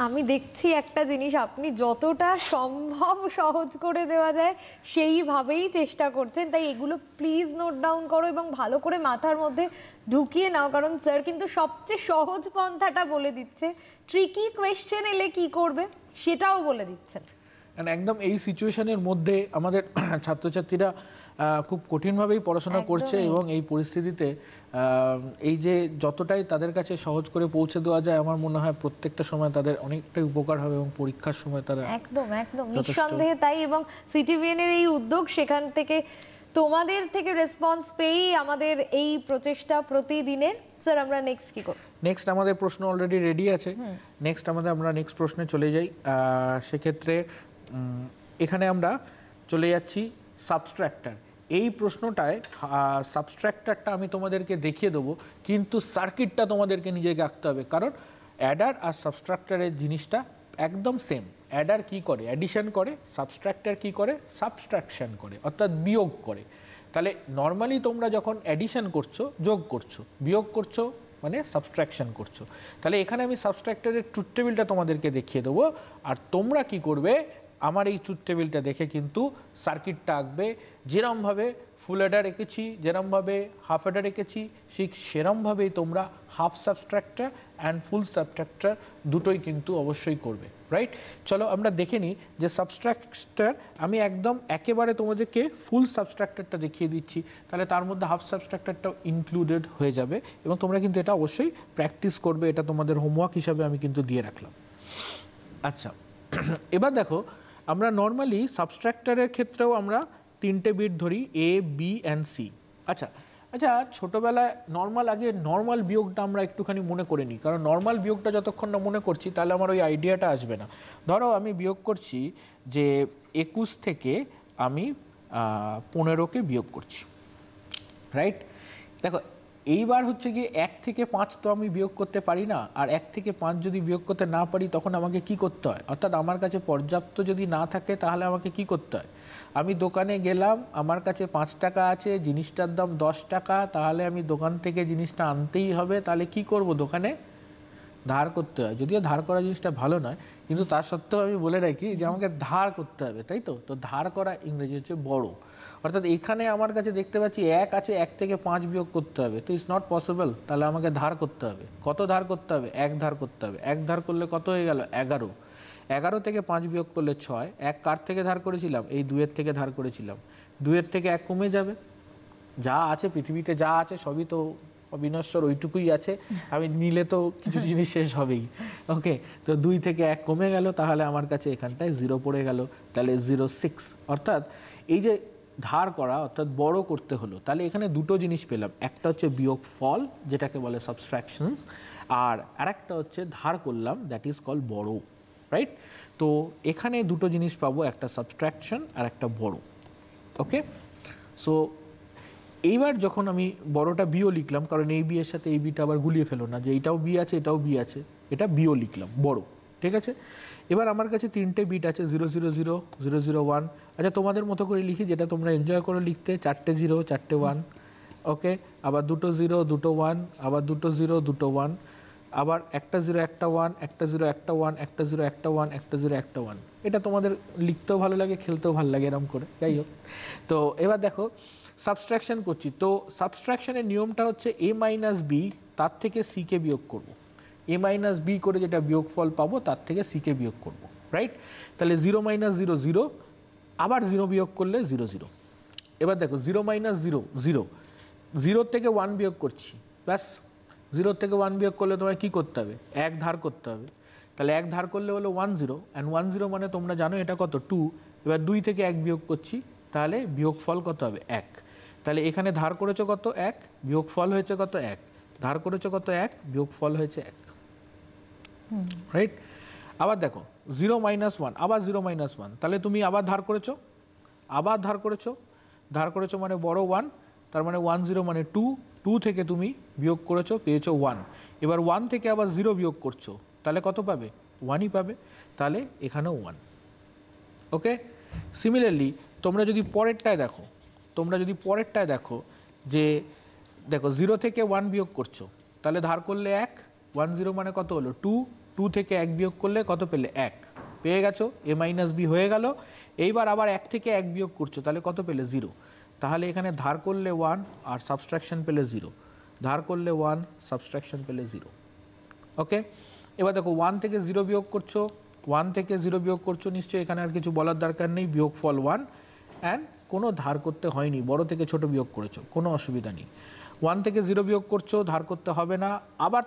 আমি দেখছি একটা জিনিস আপনি যতটা সম্ভব সহজ করে দেওয়া যায় সেইভাবেই চেষ্টা করছেন, তাই এগুলো প্লিজ নোট ডাউন করো এবং ভালো করে মাথার মধ্যে ঢুকিয়ে নাও, কারণ স্যার কিন্তু সবচেয়ে সহজ পন্থাটা বলে দিচ্ছে, ট্রিকি কোয়েশ্চেন এলে কি করবে সেটাও বলে দিচ্ছেন। একদম এই সিচুয়েশনের মধ্যে আমাদের ছাত্রছাত্রীরা খুব কঠিনভাবেই পড়াশোনা করছে, এবং এই পরিস্থিতিতে এই যে যতটাই তাদের কাছে সহজ করে পৌঁছে দেওয়া যায়, আমার মনে হয় প্রত্যেকটা সময় তাদের অনেকটাই উপকার হবে, এবং পরীক্ষার সময় তারা একদম নিঃসন্দেহে তাই। এবং সিটিভিএন এর এই উদ্যোগ, সেখান থেকে তোমাদের থেকে রেসপন্স পেয়েই আমাদের এই প্রচেষ্টা প্রতিদিনের। স্যার আমরা নেক্সট কি করব? নেক্সট আমাদের প্রশ্ন অলরেডি রেডি আছে, আমরা নেক্সট প্রশ্নে চলে যাই। সেক্ষেত্রে এখানে আমরা চলে যাচ্ছি সাবস্ট্রাক্টর। এই প্রশ্নটায় সাবস্ট্রাক্টরটা আমি তোমাদেরকে দেখিয়ে দেবো, কিন্তু সার্কিটটা তোমাদেরকে নিজেকে আঁকতে হবে, কারণ অ্যাডার আর সাবস্ট্রাক্টরের জিনিসটা একদম সেম। অ্যাডার কি করে? অ্যাডিশন করে। সাবস্ট্রাক্টর কি করে? সাবস্ট্রাকশন করে, অর্থাৎ বিয়োগ করে। তাহলে নর্মালি তোমরা যখন অ্যাডিশন করছো, যোগ করছো, বিয়োগ করছো মানে সাবস্ট্রাকশন করছো। তাহলে এখানে আমি সাবস্ট্রাক্টরের ট্রুথ টেবিলটা তোমাদেরকে দেখিয়ে দেবো, আর তোমরা কি করবে, আমার এই ট্রুথ টেবিলটা দেখে কিন্তু সার্কিটটা আঁকবে। যেরমভাবে ফুল অ্যাডার এঁকেছি, যেরমভাবে হাফ অ্যাডার এঁকেছি, ঠিক সেরমভাবেই তোমরা হাফ সাবস্ট্রাক্টর অ্যান্ড ফুল সাবস্ট্রাক্টর দুটোই কিন্তু অবশ্যই করবে, রাইট? চলো আমরা দেখে নিই যে সাবস্ট্রাক্টর, আমি একদম একেবারে তোমাদেরকে ফুল সাবস্ট্রাক্টরটা দেখিয়ে দিচ্ছি, তাহলে তার মধ্যে হাফ সাবস্ট্রাক্টরটাও ইনক্লুডেড হয়ে যাবে, এবং তোমরা কিন্তু এটা অবশ্যই প্র্যাকটিস করবে। এটা তোমাদের হোমওয়ার্ক হিসাবে আমি কিন্তু দিয়ে রাখলাম। আচ্ছা, এবার দেখো, আমরা নর্মালি সাবস্ট্রাক্টরের ক্ষেত্রেও আমরা তিনটে বিট ধরি, এ, বি অ্যান্ড সি। আচ্ছা, আচ্ছা, ছোটবেলায় আগে নর্মাল বিয়োগটা আমরা একটুখানি মনে করে নিই, কারণ নর্মাল বিয়োগটা যতক্ষণ না মনে করছি তাহলে আমার ওই আইডিয়াটা আসবে না। ধরো আমি বিয়োগ করছি যে 21 থেকে আমি 15কে বিয়োগ করছি, রাইট? দেখো এইবার হচ্ছে গিয়ে 1 থেকে 5 তো আমি বিয়োগ করতে পারি না, আর 1 থেকে 5 যদি বিয়োগ করতে না পারি তখন আমাকে কি করতে হয়, অর্থাৎ আমার কাছে পর্যাপ্ত যদি না থাকে তাহলে আমাকে কি করতে হয়? আমি দোকানে গেলাম, আমার কাছে 5 টাকা আছে, জিনিসটার দাম 10 টাকা, তাহলে আমি দোকান থেকে জিনিসটা আনতেই হবে, তাহলে কি করব? দোকানে ধার করতে হয়। যদিও ধার করা জিনিসটা ভালো নয়, কিন্তু তার সত্ত্বেও আমি বলে রাখি যে আমাকে ধার করতে হবে, তাই তো? তো ধার করা ইংরেজি হচ্ছে বড়। অর্থাৎ এখানে আমার কাছে দেখতে পাচ্ছি 1 আছে, 1 থেকে 5 বিয়োগ করতে হবে, তো ইটস নট পসিবল, তাহলে আমাকে ধার করতে হবে। কত ধার করতে হবে? 1 ধার করতে হবে। 1 ধার করলে কত হয়ে গেল? 11। 11 থেকে 5 বিয়োগ করলে 6। 1 কার থেকে ধার করেছিলাম? এই 2-এর থেকে ধার করেছিলাম। 2-এর থেকে 1 কমে যাবে। যা আছে পৃথিবীতে, যা আছে সবই তো অবিনশ্বর, ওইটুকুই আছে, আমি নিলে তো কিছু জিনিস শেষ হবেই। ওকে, তো 2 থেকে 1 কমে গেল, তাহলে আমার কাছে এখানটায় 0 পড়ে গেল, তাহলে 0.6। অর্থাৎ এই যে ধার করা অর্থাৎ বড় করতে হলো, তাহলে এখানে দুটো জিনিস পেলাম, একটা হচ্ছে বিয়োগ ফল যেটাকে বলে সাবস্ট্রাকশন, আর আরেকটা হচ্ছে ধার করলাম, দ্যাট ইজ কল বড়, রাইট? তো এখানে দুটো জিনিস পাবো, একটা সাবস্ট্রাকশন আর একটা বড়। ওকে, সো এইবার যখন আমি বড়টা বিও লিখলাম, কারণ এই বি এর সাথে এই বিটা আবার গুলিয়ে ফেলো না, যে এইটাও বি আছে এটাও বি আছে, এটা বিও লিখলাম বড়, ঠিক আছে? এবার আমার কাছে 3টে বিট আছে, 0 0 0 0 0 1। আচ্ছা, তোমাদের মতো করে লিখি, যেটা তোমরা এনজয় করো লিখতে, 4টে 0 4টে 1। ওকে, আবার 2টো 0 2টো 1, আবার 2টো 0 2টো 1, আবার একটা 0 একটা 1, একটা 0 একটা 1, একটা 0 একটা 1, একটা 0 একটা 1। এটা তোমাদের লিখতেও ভালো লাগে, খেলতেও ভালো লাগে এরকম করে, যাই হোক। তো এবার দেখো সাবস্ট্রাকশন করছি, তো সাবস্ট্রাকশনের নিয়মটা হচ্ছে a মাইনাস বি, তার থেকে c কে বিয়োগ করব। a মাইনাস বি করে যেটা বিয়োগফল পাবো তার থেকে c কে বিয়োগ করব, রাইট? তাহলে 0 মাইনাস 0 0, আবার 0 বিয়োগ করলে 0 0। এবার দেখো 0 মাইনাস 0 0, 0 থেকে 1 বিয়োগ করছি, ব্যাস। 0 থেকে 1 বিয়োগ করলে তোমায় কী করতে হবে? 1 ধার করতে হবে। তাহলে 1 ধার করলে হলো 1 0, অ্যান্ড 1 0 মানে তোমরা জানো এটা কত? 2। এবার 2 থেকে 1 বিয়োগ করছি, তাহলে বিয়োগফল কত হবে? 1। তাহলে এখানে ধার করেছো কত? 1, বিয়োগফল হয়েছে কত? 1। ধার করেছো কত? 1, বিয়োগফল হয়েছে 1, রাইট? আবার দেখো 0 মাইনাস 1, আবার 0 মাইনাস 1, তাহলে তুমি আবার ধার করেছো, আবার ধার করেছো মানে বড় 1, তার মানে 1 0 মানে 2, 2 থেকে তুমি বিয়োগ করেছো, পেয়েছো 1। এবার 1 থেকে আবার 0 বিয়োগ করছো, তাহলে কত পাবে? 1ই পাবে, তাহলে এখানেও 1। ওকে, সিমিলারলি তোমরা যদি পরেরটায় দেখো, যে দেখো 0 থেকে 1 বিয়োগ করছো, তাহলে ধার করলে 1, 1 0 মানে কত হলো? 2, 2 থেকে 1 বিয়োগ করলে কত পেলে? 1 পেয়ে গেছো, a মাইনাস বি হয়ে গেল। এইবার আবার 1 থেকে 1 বিয়োগ করছো, তাহলে কত পেলে? 0। তাহলে এখানে ধার করলে 1 আর সাবস্ট্রাকশন পেলে 0, ধার করলে 1 সাবস্ট্রাকশন পেলে 0। ওকে, এবার দেখো 1 থেকে 0 বিয়োগ করছো, 1 থেকে 0 বিয়োগ করছো, নিশ্চয়ই এখানে আর কিছু বলার দরকার নেই, বিয়োগফল 1, অ্যান্ড কোনো ধার করতে হয়নি, বড় থেকে ছোট বিয়োগ করেছো, কোনো অসুবিধা নেই। 1 থেকে 0 বিয়োগ করছো, ধার করতে হবে না, আবার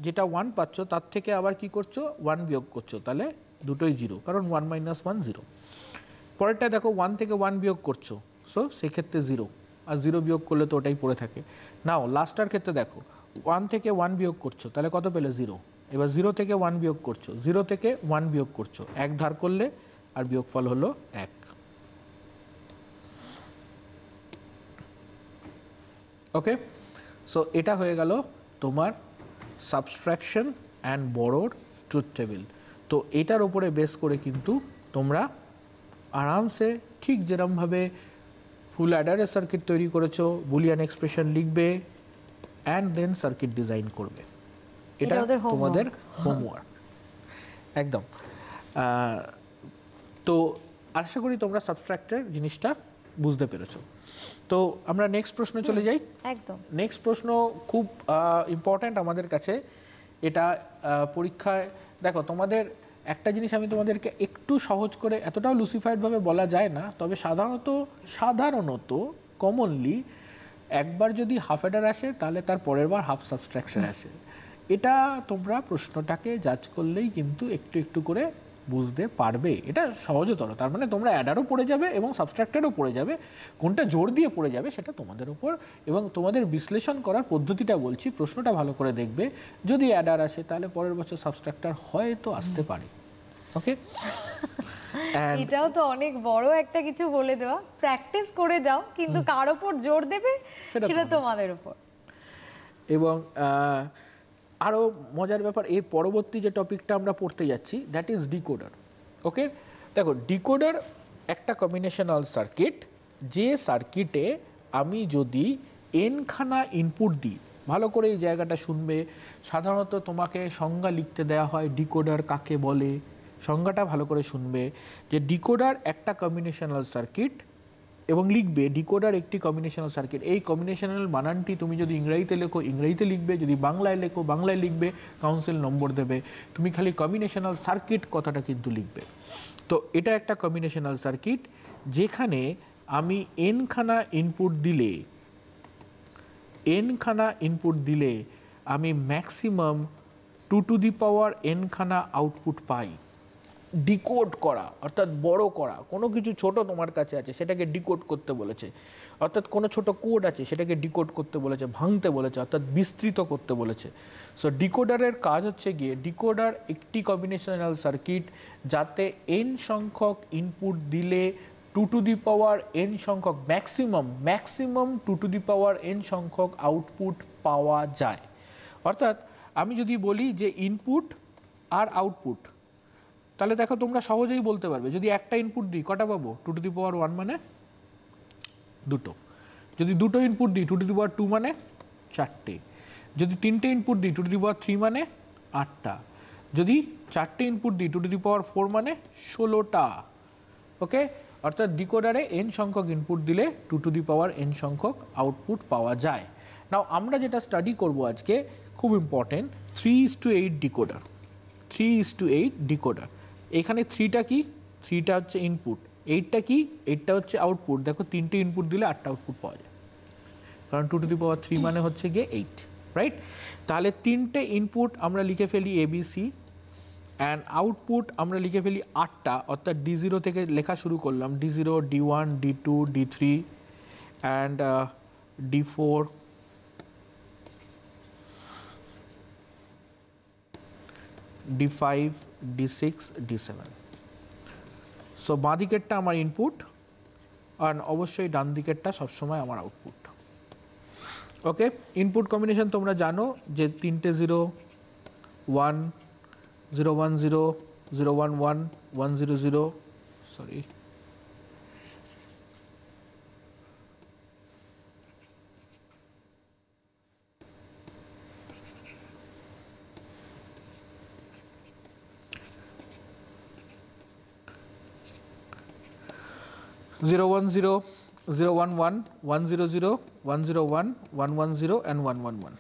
যেটা 1 পাচ্ছ তার থেকে আবার কি করছো? 1 বিয়োগ করছো, তাহলে দুটোই 0, কারণ 1 মাইনাস 1 0। পরেরটা দেখো 1 থেকে 1 বিয়োগ করছো, সো সেক্ষেত্রে 0, আর 0 বিয়োগ করলে তো ওটাই পড়ে থাকে। নাও লাস্টটার ক্ষেত্রে দেখো 1 থেকে 1 বিয়োগ করছো, তাহলে কত পেলে? 0। এবার 0 থেকে 1 বিয়োগ করছো, 0 থেকে 1 বিয়োগ করছো, 1 ধার করলে, আর বিয়োগফল হলো 1। ওকে, সো এটা হয়ে গেল তোমার সাবস্ট্রাকশন অ্যান্ড বড়োর ট্রুথ টেবিল। তো এটার উপরে বেস করে কিন্তু তোমরা আরামসে ঠিক যেরমভাবে ফুল অ্যাডারের সার্কিট তৈরি করেছো, বুলিয়ান এক্সপ্রেশন লিখবে, অ্যান্ড দেন সার্কিট ডিজাইন করবে। এটা তোমাদের হোমওয়ার্ক একদম। তো আশা করি তোমরা সাবস্ট্রাক্টের জিনিসটা বুঝতে পেরেছো। তো আমরা নেক্সট প্রশ্নে চলে যাই। একদম, নেক্সট প্রশ্ন খুব ইম্পর্ট্যান্ট আমাদের কাছে। এটা পরীক্ষায় দেখো, তোমাদের একটা জিনিস আমি তোমাদেরকে একটু সহজ করে, এতটাও লুসিফাইডভাবে বলা যায় না, তবে সাধারণত কমনলি একবার যদি হাফ অ্যাডার আসে তাহলে তার পরের বার হাফ সাবস্ট্রাকশন আসে। এটা তোমরা প্রশ্নটাকে জাজ করলেই কিন্তু একটু একটু করে বুঝতে পারবে। এটা সহজতর, তার মানে তোমরা অ্যাডারও পড়ে যাবে এবং সাবস্ট্রাক্টারও পড়ে যাবে, কোনটা জোর দিয়ে পড়ে যাবে সেটা তোমাদের উপর। এবং তোমাদের বিশ্লেষণ করার পদ্ধতিটা বলছি, প্রশ্নটা ভালো করে দেখবে, যদি অ্যাডার আসে তাহলে পরের বছর সাবস্ট্রাক্টার হয়তো আসতে পারে। ওকে, এটাও তো অনেক বড় একটা কিছু বলে দেওয়া, প্র্যাকটিস করে যাও, কিন্তু কার ওপর জোর দেবে সেটা তোমাদের উপর। এবং আরও মজার ব্যাপার, এই পরবর্তী যে টপিকটা আমরা পড়তে যাচ্ছি দ্যাট ইজ ডিকোডার। ওকে, দেখো ডিকোডার একটা কম্বিনেশনাল সার্কিট, যে সার্কিটে আমি যদি এনখানা ইনপুট দিই, ভালো করে এই জায়গাটা শুনবে। সাধারণত তোমাকে সংজ্ঞা লিখতে দেওয়া হয় ডিকোডার কাকে বলে, সংজ্ঞাটা ভালো করে শুনবে যে ডিকোডার একটা কম্বিনেশনাল সার্কিট, এবং লিখবে ডিকোডার একটি কম্বিনেশনাল সার্কিট। এই কম্বিনেশনাল বানানটি তুমি যদি ইংরেজিতে লেখো ইংরেজিতে লিখবে, যদি বাংলায় লেখো বাংলায় লিখবে, কাউন্সিল নম্বর দেবে। তুমি খালি কম্বিনেশনাল সার্কিট কথাটা কিন্তু লিখবে। তো এটা একটা কম্বিনেশনাল সার্কিট যেখানে আমি এনখানা ইনপুট দিলে আমি ম্যাক্সিমাম 2 n খানা আউটপুট পাই। ডিকোড করা অর্থাৎ বড় করা, কোনো কিছু ছোট তোমার কাছে আছে সেটাকে ডিকোড করতে বলেছে, অর্থাৎ কোনো ছোট কোড আছে সেটাকে ডিকোড করতে বলেছে, ভাঙতে বলেছে, অর্থাৎ বিস্তৃত করতে বলেছে। সো ডিকোডারের কাজ হচ্ছে গিয়ে, ডিকোডার একটি কম্বিনেশনাল সার্কিট যাতে n সংখ্যক ইনপুট দিলে 2n সংখ্যক ম্যাক্সিমাম 2n সংখ্যক আউটপুট পাওয়া যায়। অর্থাৎ আমি যদি বলি যে ইনপুট আর আউটপুট, তাহলে দেখো তোমরা সহজেই বলতে পারবে, যদি একটা ইনপুট দিই কটা পাবো? 2 মানে 2, যদি দুটো ইনপুট দিই 2 মানে 4টে, যদি 3টে ইনপুট দিই 2 মানে 8টা, যদি 4টে ইনপুট দিই 2 মানে 16টা। ওকে, অর্থাৎ ডিকোডারে n সংখ্যক ইনপুট দিলে 2n সংখ্যক আউটপুট পাওয়া যায়। নাও আমরা যেটা স্টাডি করব আজকে, খুব ইম্পর্টেন্ট, 3:8 ডিকোডার। 3:8 ডিকোডার। এখানে 3টা কি? 3টা হচ্ছে ইনপুট, 8টা কি? 8টা হচ্ছে আউটপুট। দেখো 3টে ইনপুট দিলে 8টা আউটপুট পাওয়া যায়, কারণ 2 মানে হচ্ছে গিয়ে 8, রাইট? তাহলে 3টে ইনপুট আমরা লিখে ফেলি ABC, অ্যান্ড আউটপুট আমরা লিখে ফেলি 8টা, অর্থাৎ D0 থেকে লেখা শুরু করলাম, D0, D1, D2, D3 and D4, D5, D6, D7। So বাঁ দিকেরটা আমার ইনপুট আর অবশ্যই ডান দিকেরটা সবসময় আমার আউটপুট। ওকে, ইনপুট কম্বিনেশন তোমরা জানো যে 3টে 0, 1, 0 1 0, 0 1 1, 1 0 0, sorry, zero 1 0, 0 1 1, 1 0 0, 1 0 1, 1 1 0 and 1 1 1।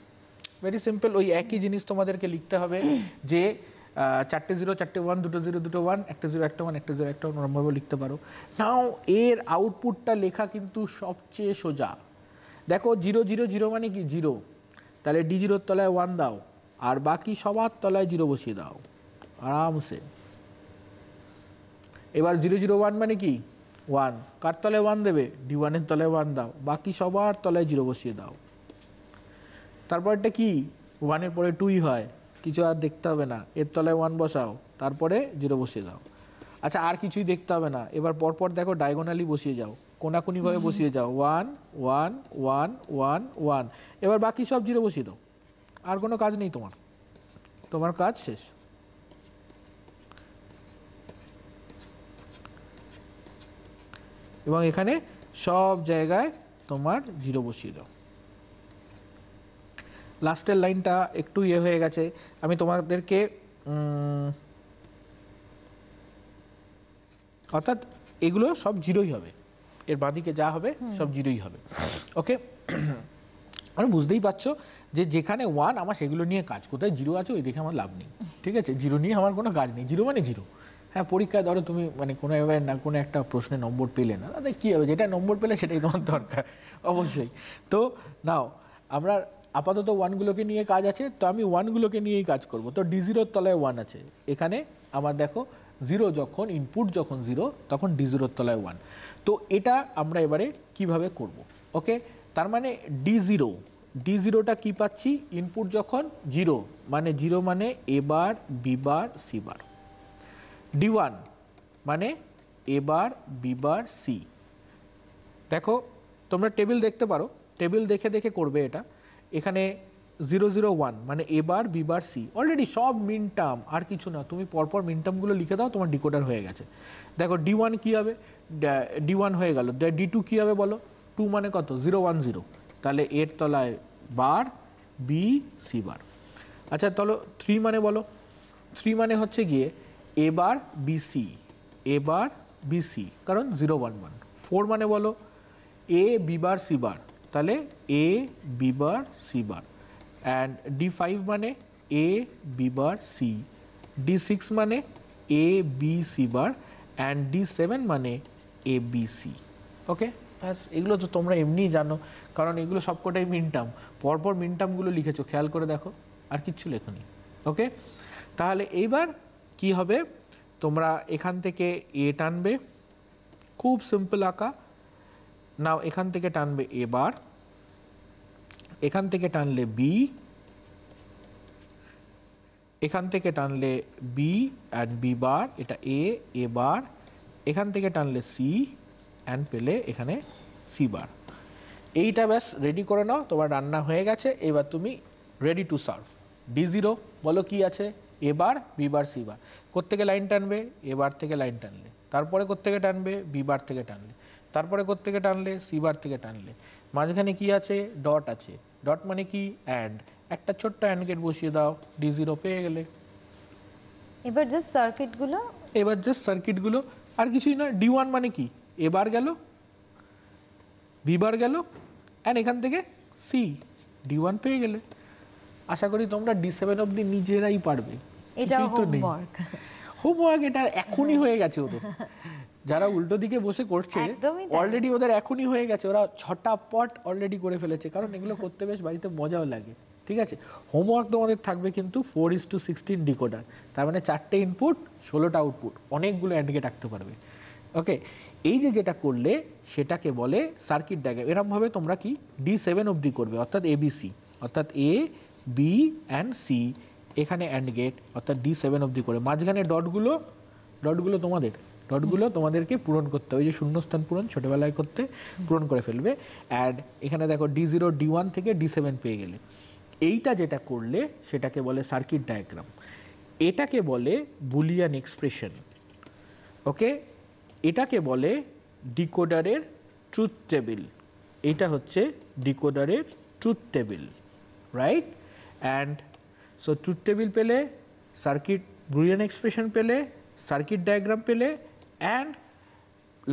Very simple, ওই একই জিনিস তোমাদেরকে লিখতে হবে যে 4টে 0, 4টে 1, 2টো 0, 2টো 1, একটা 0 একটা 1, একটা 0 একটা 1, নরমভাবে লিখতে পারো। নাও এর আউটপুটটা লেখা কিন্তু সবচেয়ে সোজা। দেখো 0 0 0 মানে কি? 0, তাহলে D0 এর তলায় 1 দাও, আর বাকি সবার তলায় 0 বসিয়ে দাও আরামসে। এবার 0 0 1 মানে কি? 1, কার তলায় 1 দেবে? D1 এর তলায় 1 দাও, বাকি সবার তলায় 0 বসিয়ে দাও। তারপরটা কি? 1 এর পরে 2ই হয়, কিছু আর দেখতে হবে না, এর তলায় 1 বসাও, তারপরে 0 বসিয়ে দাও। আচ্ছা, আর কিছুই দেখতে হবে না, এবার পরপর দেখো ডায়াগোনালি বসিয়ে যাও, কোনাকুনিভাবে বসিয়ে যাও, 1 1 1 1 1, এবার বাকি সব 0 বসিয়ে দাও। আর কোনো কাজ নেই তোমার, তোমার কাজ শেষ। এবং এখানে সব জায়গায় তোমার 0 বসিয়ে দাও। লাস্টের লাইনটা একটু হয়ে গেছে, আমি তোমাদেরকে অর্থাৎ এগুলো সব 0ই হবে, এর বাঁদিকে যা হবে সব 0ই হবে। ওকে, আমি বুঝতেই পারছো যে যেখানে 1 আমার সেগুলো নিয়ে কাজ, কোথায় 0 আছে ওই দেখে আমার লাভ নেই, ঠিক আছে? 0 নিয়ে আমার কোনো কাজ নেই, 0 মানে 0। হ্যাঁ, পরীক্ষায় ধরো তুমি মানে কোনো এবার না কোনো একটা প্রশ্নে নম্বর পেলে না, তাহলে কী হবে, যেটা নম্বর পেলে সেটাই তোমার দরকার অবশ্যই। তো নাও আমরা আপাতত 1গুলোকে নিয়ে কাজ আছে, তো আমি 1গুলোকে নিয়েই কাজ করব। তো D0 এর তলায় 1 আছে, এখানে আমার দেখো জিরো যখন ইনপুট যখন জিরো তখন ডি জিরোর তলায় 1। তো এটা আমরা এবারে কিভাবে করব? ওকে, তার মানে ডি জিরোটা কি পাচ্ছি? ইনপুট যখন জিরো মানে A bar B bar C bar. D1 মানে A bar B bar C. দেখো তোমরা টেবিল দেখতে পারো, টেবিল দেখে দেখে করবে এটা। এখানে 001 মানে A bar B bar C, already সব মিন টার্ম, আর কিছু না, তুমি পরপর মিন টার্মগুলো লিখে দাও, তোমার ডিকোডার হয়ে গেছে। দেখো D1 কি হবে? D1 হয়ে গেল। D2 কি হবে বলো? 2 মানে কত? 010, তাহলে এর তলায় বার বি সি বার। আচ্ছা তাহলে 3 মানে বলো? 3 মানে হচ্ছে গিয়ে এ বার বি সি, এ বার বি সি, কারণ 011। 4 মানে বলো? এ বি বার সি বার, তাহলে A B bar C bar. And D5 মানে A B bar C, D6 মানে A B C bar, and D7 মানে এ বি সি। ওকে, ব্যাস, এগুলো তো তোমরা এমনিই জানো, কারণ এগুলো সবকটাই মিনটার্ম। পরপর মিনটার্মগুলো লিখেছো, খেয়াল করে দেখো, আর কিচ্ছু লেখনি। ওকে, তাহলে এইবার কি হবে? তোমরা এখান থেকে এ টানবে, খুব সিম্পল আঁকা। নাও এখান থেকে টানবে এ বার, এখান থেকে টানলে বি, এখান থেকে টানলে বি অ্যান্ড বি বার, এটা এ বার, এখান থেকে টানলে সি অ্যান্ড পেলে এখানে সি বার। এইটা ব্যাস রেডি করে নাও, তোমার রান্না হয়ে গেছে। এবার তুমি রেডি টু সার্ভ। D0 বলো কি আছে? A bar B bar C bar. কোত্থেকে লাইন টানবে? এ বার থেকে লাইন টানলে, তারপরে কোত্থেকে টানবে? বি বার থেকে টানলে, তারপরে কোত্থেকে টানলে? সি বার থেকে টানলে। মাঝখানে কি আছে? ডট আছে। ডট মানে কি? অ্যান্ড। একটা ছোট্ট অ্যান্ড গেট বসিয়ে দাও, D0 পেয়ে গেলে। এবার জাস্ট সার্কিটগুলো, আর কিছুই না। D1 মানে কি? এ বার গেল, বি বার গেল, অ্যান্ড এখান থেকে সি, D1 পেয়ে গেলে। আশা করি তোমরা D7 অবধি নিজেরাই পারবে। এটা হোমওয়ার্ক। হোমওয়ার্ক এটা এখনই হয়ে গেছে ওদের। যারা উল্টো দিকে বসে করছে অলরেডি ওদের এখনই হয়ে গেছে, ওরা ছটা পট অলরেডি করে ফেলেছে, কারণ এগুলো করতে বেশ বাড়িতে মজাও লাগে। ঠিক আছে, হোমওয়ার্ক তোমাদের থাকবে কিন্তু 4:16 ডিকোডার, তার মানে 4টে ইনপুট 16টা আউটপুট, অনেকগুলো অ্যান্ড গেট রাখতে পারবে। ওকে, এই যে যেটা করলে সেটাকে বলে সার্কিট ডায়াগ্রাম। এরকমভাবে তোমরা কি D7 অবধি করবে, অর্থাৎ ABC, অর্থাৎ এ বি অ্যান্ড সি, এখানে অ্যান্ড গেট, অর্থাৎ D7 অবধি করে। মাঝখানে ডটগুলো তোমাদেরকে পূরণ করতে হবে, ওই যে শূন্যস্থান পূরণ ছোটোবেলায় করতে, পূরণ করে ফেলবে। অ্যাড এখানে দেখো D0 D1 থেকে D7 পেয়ে গেলে। এইটা যেটা করলে সেটাকে বলে সার্কিট ডায়াগ্রাম, এটাকে বলে বুলিয়ান এক্সপ্রেশন। ওকে, এটাকে বলে ডিকোডারের ট্রুথ টেবিল। এটা হচ্ছে ডিকোডারের truth table, right? And so truth table পেলে, সার্কিট বুলিয়ান এক্সপ্রেশন পেলে, সার্কিট ডায়াগ্রাম পেলে, অ্যান্ড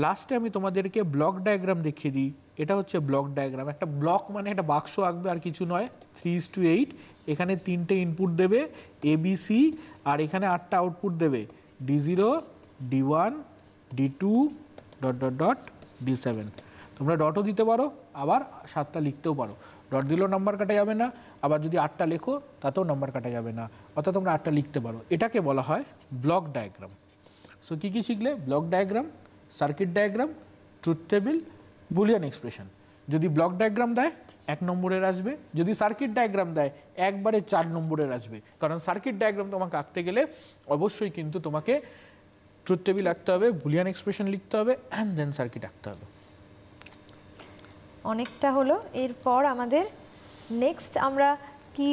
লাস্টে আমি তোমাদেরকে ব্লক ডায়াগ্রাম দেখিয়ে দিই। এটা হচ্ছে ব্লক ডায়াগ্রাম। একটা ব্লক মানে একটা বাক্স আঁকবে, আর কিছু নয়। 3:8, এখানে 3টে ইনপুট দেবে ABC, আর এখানে 8টা আউটপুট দেবে D0 D1 D2 ... D7। তোমরা ডটও দিতে পারো, আবার 7টা লিখতেও পারো। ডট দিলেও নাম্বার কাটা যাবে না, আবার যদি 8টা লেখো তাতেও নাম্বার কাটা যাবে না, অর্থাৎ তোমরা 8টা লিখতে পারো। এটাকে বলা হয় ব্লক ডায়াগ্রাম। সো কী কী শিখলে? Block diagram, circuit diagram, truth table, Boolean expression. যদি ব্লক ডায়াগ্রাম দেয় 1 নম্বরের আসবে, যদি সার্কিট ডায়াগ্রাম দেয় একবারে 4 নম্বরের আসবে, কারণ সার্কিট ডায়াগ্রাম তোমাকে আঁকতে গেলে অবশ্যই কিন্তু তোমাকে ট্রুথ টেবিল আঁকতে হবে, বুলিয়ান এক্সপ্রেশন লিখতে হবে, অ্যান্ড দেন সার্কিট আঁকতে হবে। অনেকটা হলো। এরপর আমাদের নেক্সট আমরা কি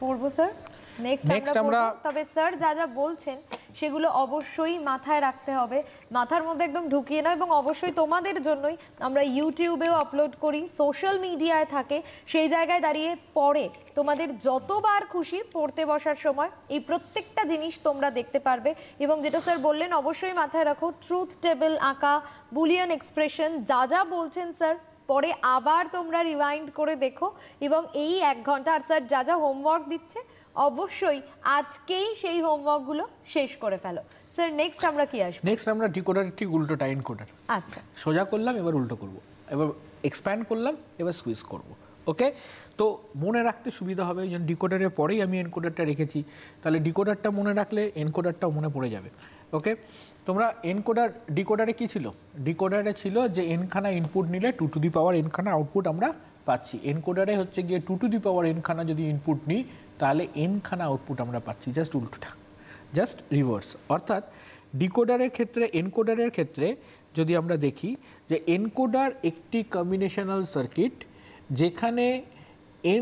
পড়বো স্যার? নেক্সট আমরা তবে স্যার যা যা বলছেন সেগুলো অবশ্যই মাথায় রাখতে হবে, মাথার মধ্যে একদম ঢুকিয়ে নাও। এবং অবশ্যই তোমাদের জন্যই আমরা ইউটিউবেও আপলোড করি, সোশ্যাল মিডিয়ায় থাকে, সেই জায়গায় দাঁড়িয়ে পড়ে তোমাদের যতবার খুশি পড়তে বসার সময় এই প্রত্যেকটা জিনিস তোমরা দেখতে পারবে। এবং যেটা স্যার বললেন অবশ্যই মাথায় রাখো, ট্রুথ টেবিল আঁকা, বুলিয়ান এক্সপ্রেশন, যা যা বলছেন স্যার পরে আবার তোমরা রিওয়াইন্ড করে দেখো। এবং এই 1 ঘন্টা আর স্যার যা যা হোমওয়ার্ক দিচ্ছে অবশ্যই আজকেই সেই হোমওয়ার্কগুলো শেষ করে ফেলো। স্যার নেক্সট আমরা কি আসবো? নেক্সট আমরা ডিকোডার ঠিক উল্টোটা এনকোডার। আচ্ছা, সোজা করলাম, এবার উল্টো করব, এবার এক্সপ্যান্ড করলাম, এবার স্কুইজ করব। ওকে, তো মনে রাখতে সুবিধা হবে, ওই জন্য ডিকোডারের পরেই আমি এনকোডারটা রেখেছি, তাহলে ডিকোডারটা মনে রাখলে এনকোডারটাও মনে পড়ে যাবে। ওকে, তোমরা এনকোডার, ডিকোডারে কি ছিল? ডিকোডারে ছিল যে এনখানা ইনপুট নিলে 2 টু দি পাওয়ার এনখানা আউটপুট আমরা পাচ্ছি। এনকোডারে হচ্ছে গিয়ে 2 টু দি পাওয়ার এনখানা যদি ইনপুট নিই তাহলে এনখানা আউটপুট আমরা পাচ্ছি, জাস্ট উল্টোটা, জাস্ট রিভার্স। অর্থাৎ ডিকোডারের ক্ষেত্রে, এনকোডারের ক্ষেত্রে যদি আমরা দেখি যে এনকোডার একটি কম্বিনেশনাল সার্কিট যেখানে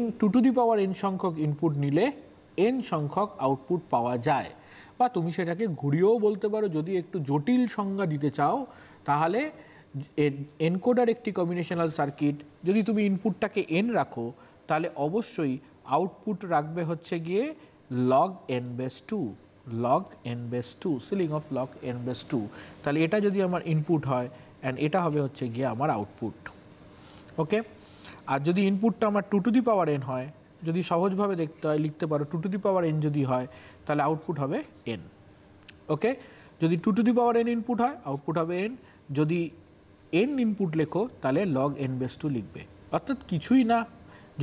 n 2 to the power n সংখ্যক ইনপুট নিলে n সংখ্যক আউটপুট পাওয়া যায়, বা তুমি সেটাকে ঘুরিয়েও বলতে পারো, যদি একটু জটিল সংজ্ঞা দিতে চাও তাহলে এনকোডার একটি কম্বিনেশনাল সার্কিট, যদি তুমি ইনপুটটাকে n রাখো তাহলে অবশ্যই আউটপুট রাখবে হচ্ছে গিয়ে log n base 2, log n base 2, ceiling of log n base 2। তাহলে এটা যদি আমার ইনপুট হয় অ্যান্ড এটা হবে হচ্ছে গিয়ে আমার আউটপুট। ওকে, আর যদি ইনপুটটা আমার 2 টু দি পাওয়ার n হয়, যদি সহজভাবে দেখতে হয় লিখতে পারো 2 টু দি পাওয়ার n যদি হয় তাহলে আউটপুট হবে n। ওকে, যদি 2 to the power n input হয় আউটপুট হবে n, যদি n ইনপুট লেখো তাহলে log n বেস 2 লিখবে। অর্থাৎ কিছুই না,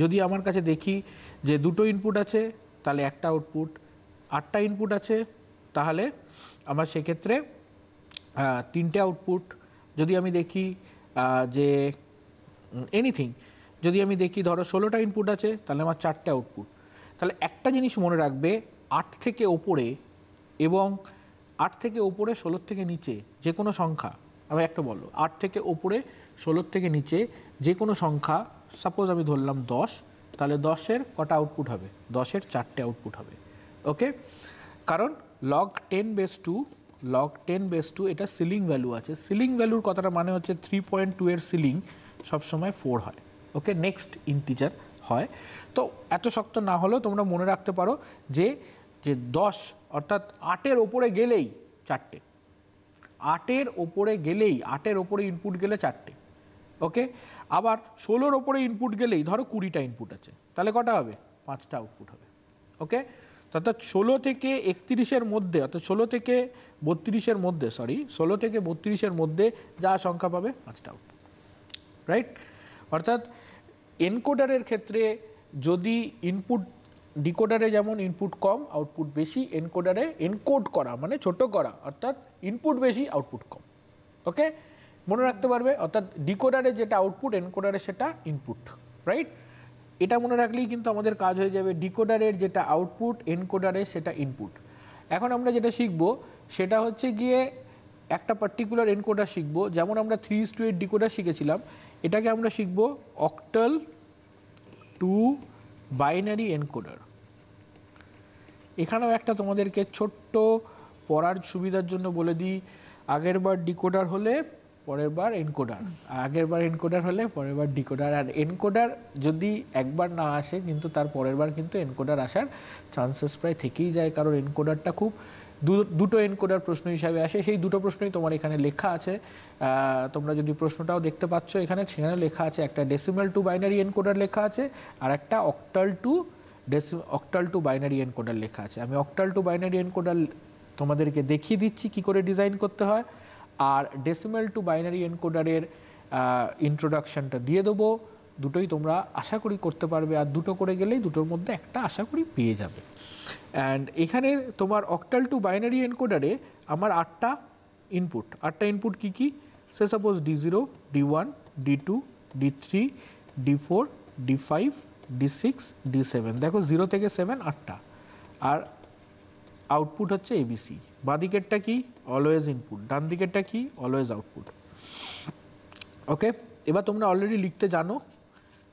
যদি আমার কাছে দেখি যে 2টো ইনপুট আছে তাহলে একটা আউটপুট, 8টা ইনপুট আছে তাহলে আমার সেক্ষেত্রে 3টে আউটপুট। যদি আমি দেখি যে এনিথিং, যদি আমি দেখি ধরো 16টা ইনপুট আছে তাহলে আমার 4টে আউটপুট। তাহলে একটা জিনিস মনে রাখবে, 8 থেকে ওপরে এবং 8 থেকে ওপরে 16 থেকে নিচে যে কোনো সংখ্যা, আমি একটা বললো 8 থেকে ওপরে 16 থেকে নিচে যে কোনো সংখ্যা, সাপোজ আমি ধরলাম 10, তাহলে 10-এর কটা আউটপুট হবে? 10-এর 4টে আউটপুট হবে। ওকে, কারণ log 10 বেস 2, log 10 বেস 2 এটা সিলিং ভ্যালু আছে। সিলিং ভ্যালুর কথাটা মানে হচ্ছে 3.2 এর সিলিং সবসময় 4 হয়। ওকে, নেক্সট ইন্টিজার হয়। তো এত শক্ত না হলেও তোমরা মনে রাখতে পারো যে 10 অর্থাৎ 8-এর ওপরে গেলেই 4টে, 8-এর ওপরে গেলেই, 8-এর ওপরে ইনপুট গেলে 4টে। ওকে, আবার 16-র ওপরে ইনপুট গেলেই ধরো 20টা ইনপুট আছে তাহলে কটা হবে? 5টা আউটপুট হবে। ওকে, অর্থাৎ 16 থেকে 31-এর মধ্যে, অর্থাৎ 16 থেকে 32-এর মধ্যে, 16 থেকে 32-এর মধ্যে যা সংখ্যা পাবে 5টা আউটপুট, রাইট? অর্থাৎ এনকোডারের ক্ষেত্রে যদি ইনপুট, ডিকোডারে যেমন ইনপুট কম আউটপুট বেশি, এনকোডারে এনকোড করা মানে ছোট করা, অর্থাৎ ইনপুট বেশি আউটপুট কম। ওকে, মনে রাখতে পারবে। অর্থাৎ ডিকোডারে যেটা আউটপুট, এনকোডারে সেটা ইনপুট, রাইট? এটা মনে রাখলেই কিন্তু আমাদের কাজ হয়ে যাবে। ডিকোডারের যেটা আউটপুট, এনকোডারে সেটা ইনপুট। এখন আমরা যেটা শিখবো সেটা হচ্ছে গিয়ে একটা পার্টিকুলার এনকোডার শিখবো। যেমন আমরা 3:8 ডিকোডার শিখেছিলাম, এটাকে আমরা শিখবো অক্টাল টু বাইনারি এনকোডার। এখানেও একটা তোমাদেরকে ছোট্ট পড়ার সুবিধার জন্য বলে দিই, আগের বার ডিকোডার হলে পরের বার এনকোডার, আগের বার এনকোডার হলে পরের বার ডিকোডার। আর এনকোডার যদি একবার না আসে কিন্তু তার পরের বার কিন্তু এনকোডার আসার চান্সেস প্রায় থেকেই যায়, কারণ এনকোডারটা খুব দুটো এনকোডার প্রশ্ন হিসাবে আসে। সেই দুটো প্রশ্নই তোমার এখানে লেখা আছে, তোমরা যদি প্রশ্নটাও দেখতে পাচ্ছ এখানে, সেখানে লেখা আছে একটা ডেসিমাল টু বাইনারি এনকোডার লেখা আছে আর একটা অক্টাল টু বাইনারি এনকোডার লেখা আছে। আমি অক্টাল টু বাইনারি এনকোডার তোমাদেরকে দেখিয়ে দিচ্ছি কি করে ডিজাইন করতে হয়, আর ডেসিমাল টু বাইনারি এনকোডারের ইন্ট্রোডাকশনটা দিয়ে দেবো। দুটোই তোমরা আশা করি করতে পারবে, আর দুটো করে গেলেই দুটোর মধ্যে একটা আশা করি পেয়ে যাবে। অ্যান্ড এখানে তোমার অক্টাল টু বাইনারি এনকোডারে আমার 8টা ইনপুট কী কী? সে suppose D0, D1, D2, D3, D4, D5, D6, D7। দেখো 0 থেকে 7 8টা, আর আউটপুট হচ্ছে ABC। বাঁ দিকেরটা কি? Always input. ডান দিকেরটা কি? Always output. ওকে, এবার তোমরা অলরেডি লিখতে জানো,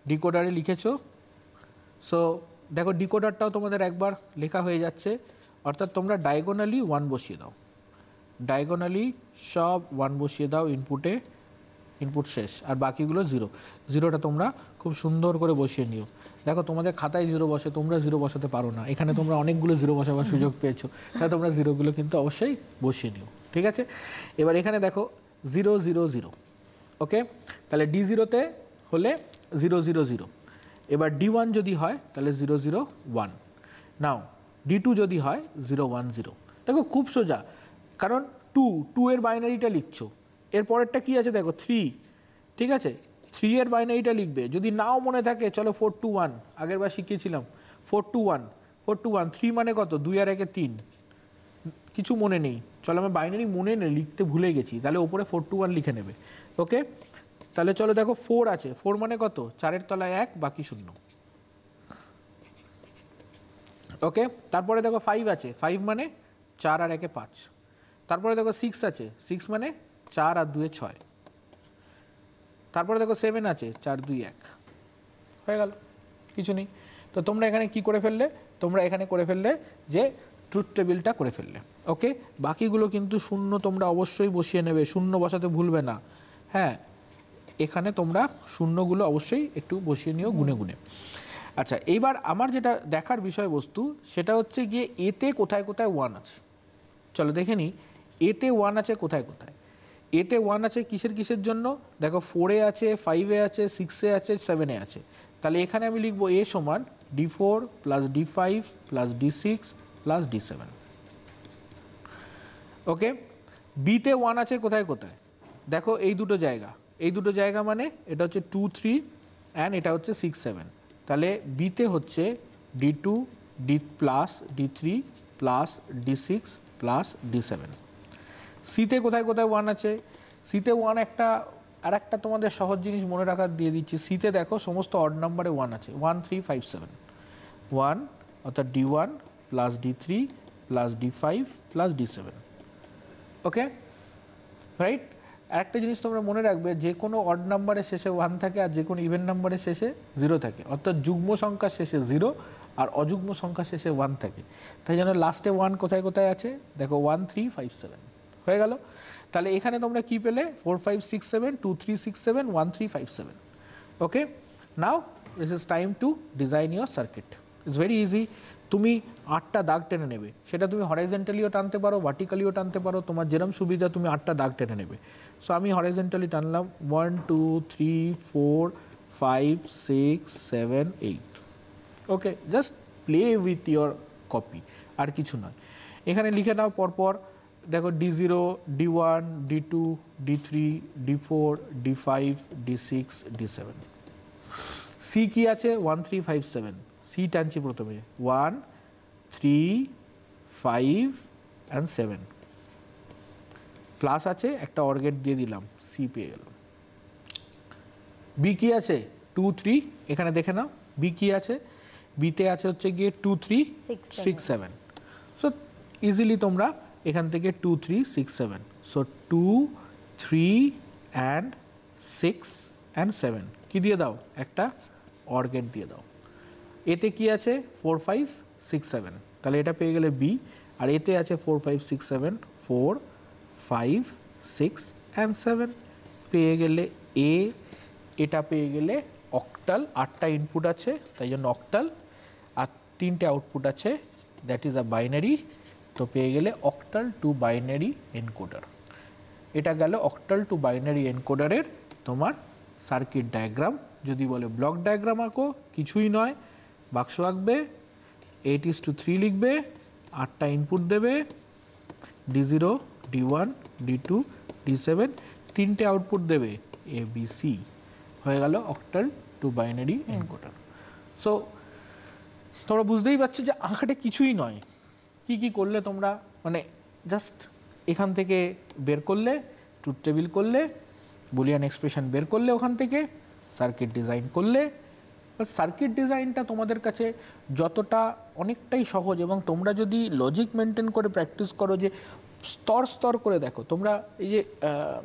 ডিকোডারে লিখেছো। সো দেখো ডিকোডারটাও তোমাদের একবার লেখা হয়ে যাচ্ছে, অর্থাৎ তোমরা ডায়াগোনালি 1 বসিয়ে দাও, ডায়াগোনালি সব 1 বসিয়ে দাও ইনপুটে, ইনপুট শেষ, আর বাকিগুলো 0টা তোমরা খুব সুন্দর করে বসিয়ে নিও। দেখো তোমাদের খাতায় 0 বসে, তোমরা 0 বসাতে পারো না, এখানে তোমরা অনেকগুলো 0 বসাবার সুযোগ পেয়েছো, তাহলে তোমরা 0গুলো কিন্তু অবশ্যই বসিয়ে নিও, ঠিক আছে? এবার এখানে দেখো 0 0 0। ওকে, তাহলে D0-তে হলে 0 0 0। এবার D1 যদি হয় তাহলে 0 0 1। নাও D2 যদি হয় 0 1 0। দেখো খুব সোজা, কারণ 2 এর বাইনারিটা লিখছো, এর পরেরটা কি আছে দেখো 3, ঠিক আছে? 3 এর বাইনারিটা লিখবে। যদি নাও মনে থাকে চলো 4 to 1, আগের বার শিখিয়েছিলাম 4 to 1, 4 to 1, 3 মানে কত, 2 আর 1 3, কিছু মনে নেই, চলো আমি বাইনারি মনে নেই, লিখতে ভুলে গেছি, তাহলে ওপরে 4 to 1 লিখে নেবে। ওকে, তাহলে চলো দেখো 4 আছে, 4 মানে কত, 4 এর তলায় 1 বাকি 0। ওকে, তারপরে দেখো 5 আছে, 5 মানে 4 আর 1 5। তারপরে দেখো 6 আছে, 6 মানে 4 আর 2 6। তারপরে দেখো 7 আছে, 4 2 1, হয়ে গেল, কিছু নেই। তো তোমরা এখানে কি করে ফেললে, তোমরা এখানে করে ফেললে যে ট্রুথ টেবিলটা করে ফেললে। ওকে, বাকিগুলো কিন্তু শূন্য তোমরা অবশ্যই বসিয়ে নেবে, শূন্য বসাতে ভুলবে না। হ্যাঁ, এখানে তোমরা শূন্যগুলো অবশ্যই একটু বসিয়ে নিও গুনে গুনে। আচ্ছা, এইবার আমার যেটা দেখার বিষয়বস্তু সেটা হচ্ছে গিয়ে এতে কোথায় কোথায় 1 আছে। চলো দেখে নিই এতে 1 আছে কোথায় কোথায়। এতে 1 আছে কিসের কিসের জন্য, দেখো 4 এ আছে, 5 এ আছে, 6 এ আছে, 7 এ আছে। তাহলে এখানে আমি লিখবো এ সমান d4 plus d5 plus d6 plus d7। ওকে, বিতে 1 আছে কোথায় কোথায়, দেখো এই দুটো জায়গা, এই দুটো জায়গা মানে এটা হচ্ছে 2 3 অ্যান্ড এটা হচ্ছে 6 7। তাহলে বিতে হচ্ছে d2 d plus d3 plus d6 plus d7। সিতে কোথায় কোথায় 1 আছে, সিতে 1 একটা, আর একটা তোমাদের সহজ জিনিস মনে রাখার দিয়ে দিচ্ছি, সিতে দেখো সমস্ত অড নাম্বারে 1 আছে, 1 3 5 7, 1 অর্থাৎ d1 plus d3 plus d5 plus d7। ওকে, রাইট। আরেকটা জিনিস তোমরা মনে রাখবে, যে কোনো অড নাম্বারের শেষে 1 থাকে আর যে কোনো ইভেন নাম্বারের শেষে 0 থাকে, অর্থাৎ যুগ্ম সংখ্যার শেষে 0 আর অযুগ্ম সংখ্যার শেষে 1 থাকে। তাই জন্য লাস্টে 1 কোথায় কোথায় আছে, দেখো 1 3 5 7 হয়ে গেল। তাহলে এখানে তোমরা কি পেলে, 4 5 6 7 2 3 6 7 1 3 5 7। ওকে, নাও this is time to design your circuit. It's very easy. তুমি 8টা দাগ টেনে নেবে, সেটা তুমি হরাইজন্টালিও টানতে পারো, ভার্টিক্যালিও টানতে পারো, তোমার যেরকম সুবিধা তুমি 8টা দাগ টেনে নেবে। সো আমি হরাইজন্টালি টানলাম 1 2 3 4 5 6 7 8। Okay, just play with your copy, আর কিছু নয়। এখানে লিখে নাও পরপর, দেখো d0 d1 d2 d3 d4 d5 d6 d7। C কি আছে, 1 3 5 7, সি টানছি প্রথমে 1 3 5 অ্যান্ড 7, প্লাস আছে একটা অর গেট দিয়ে দিলাম, সি পেয়ে গেলাম। বি কি আছে 2 3, এখানে দেখে নাও বি কি আছে, বিতে আছে হচ্ছে গিয়ে 2 3 6 7। সো ইজিলি তোমরা এখান থেকে 2 3 6 7, সো 2 3 অ্যান্ড 6 অ্যান্ড 7 কি দিয়ে দাও, একটা অর গেট দিয়ে দাও। এতে কি আছে 4 5 6 7, তাহলে এটা পেয়ে গেলে বি। আর এতে আছে 4 5 6 7 4 5 6 অ্যান্ড 7 পেয়ে গেলে এ। এটা পেয়ে গেলে অক্টাল, 8টা ইনপুট আছে তাই জন্য অক্টাল, আর 3টে আউটপুট আছে, দ্যাট ইজ আ বাইনারি। তো পেয়ে গেলে অক্টাল টু বাইনারি এনকোডার। এটা গেল অক্টাল টু বাইনারি এনকোডারের তোমার সার্কিট ডায়াগ্রাম। যদি বলে ব্লক ডায়াগ্রাম আঁকো, কিছুই নয়, বাক্স আঁকবে, 8:3 লিখবে, 8টা ইনপুট দেবে, d0 d1 d2 d7, 3টে আউটপুট দেবে এ বি সি, হয়ে গেল octal two binary encoder. So তোমরা বুঝতেই পারছো যে আঁকাটা কিছুই নয়। কি কি করলে তোমরা, মানে জাস্ট এখান থেকে বের করলে, ট্রুথ টেবিল করলে, বুলিয়ান এক্সপ্রেশন বের করলে, ওখান থেকে সার্কিট ডিজাইন করলে। সার্কিট ডিজাইনটা তোমাদের কাছে যতটা অনেকটাই সহজ, এবং তোমরা যদি লজিক মেনটেন করে প্র্যাকটিস করো, যে স্তর স্তর করে দেখো, তোমরা এই যে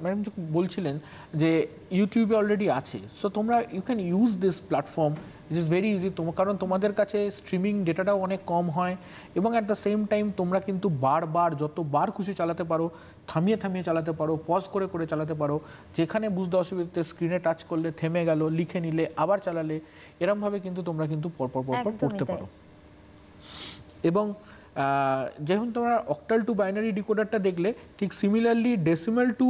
ম্যাডাম বলছিলেন যে ইউটিউবে অলরেডি আছে, সো তোমরা you can use this platform, it is very easy. কারণ তোমাদের কাছে স্ট্রিমিং ডেটাটাও অনেক কম হয়, এবং অ্যাট দ্য সেম টাইম তোমরা কিন্তু বারবার যতবার খুশি চালাতে পারো, থামিয়ে থামিয়ে চালাতে পারো, পজ করে করে চালাতে পারো, যেখানে বুঝতে অসুবিধাতে স্ক্রিনে টাচ করলে থেমে গেল, লিখে নিলে আবার চালালে, এরমভাবে কিন্তু তোমরা কিন্তু পরপর পরপর পড়তে পারো। এবং যেমন তোমরা অক্টাল টু বাইনারি ডিকোডারটা দেখলে, ঠিক সিমিলারলি ডেসিমাল টু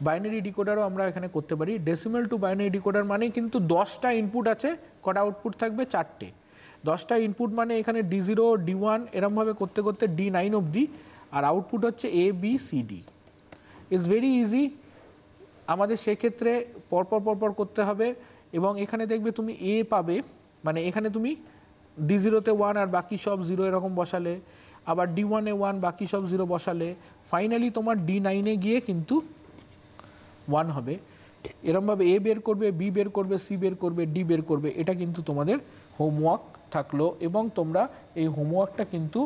বাইনারি ডিকোডারও আমরা এখানে করতে পারি। ডেসিমাল টু বাইনারি ডিকোডার মানে কিন্তু 10টা ইনপুট আছে, কটা আউটপুট থাকবে 4টে। 10টা ইনপুট মানে এখানে d0 d1 এরমভাবে করতে করতে d9 অবধি, আর আউটপুট হচ্ছে A B C D. Is very easy. আমাদের সেক্ষেত্রে পরপর করতে হবে এবং এখানে দেখবে তুমি এ পাবে, মানে এখানে তুমি D0-তে 1 আর বাকি সব 0 এরকম বসালে, আবার D1-এ 1 বাকি সব 0 বসালে, ফাইনালি তোমার D9-এ গিয়ে কিন্তু 1 হবে। এরমভাবে এ বের করবে, বি বের করবে, সি বের করবে, ডি বের করবে। এটা কিন্তু তোমাদের হোমওয়ার্ক থাকলো এবং তোমরা এই হোমওয়ার্কটা কিন্তু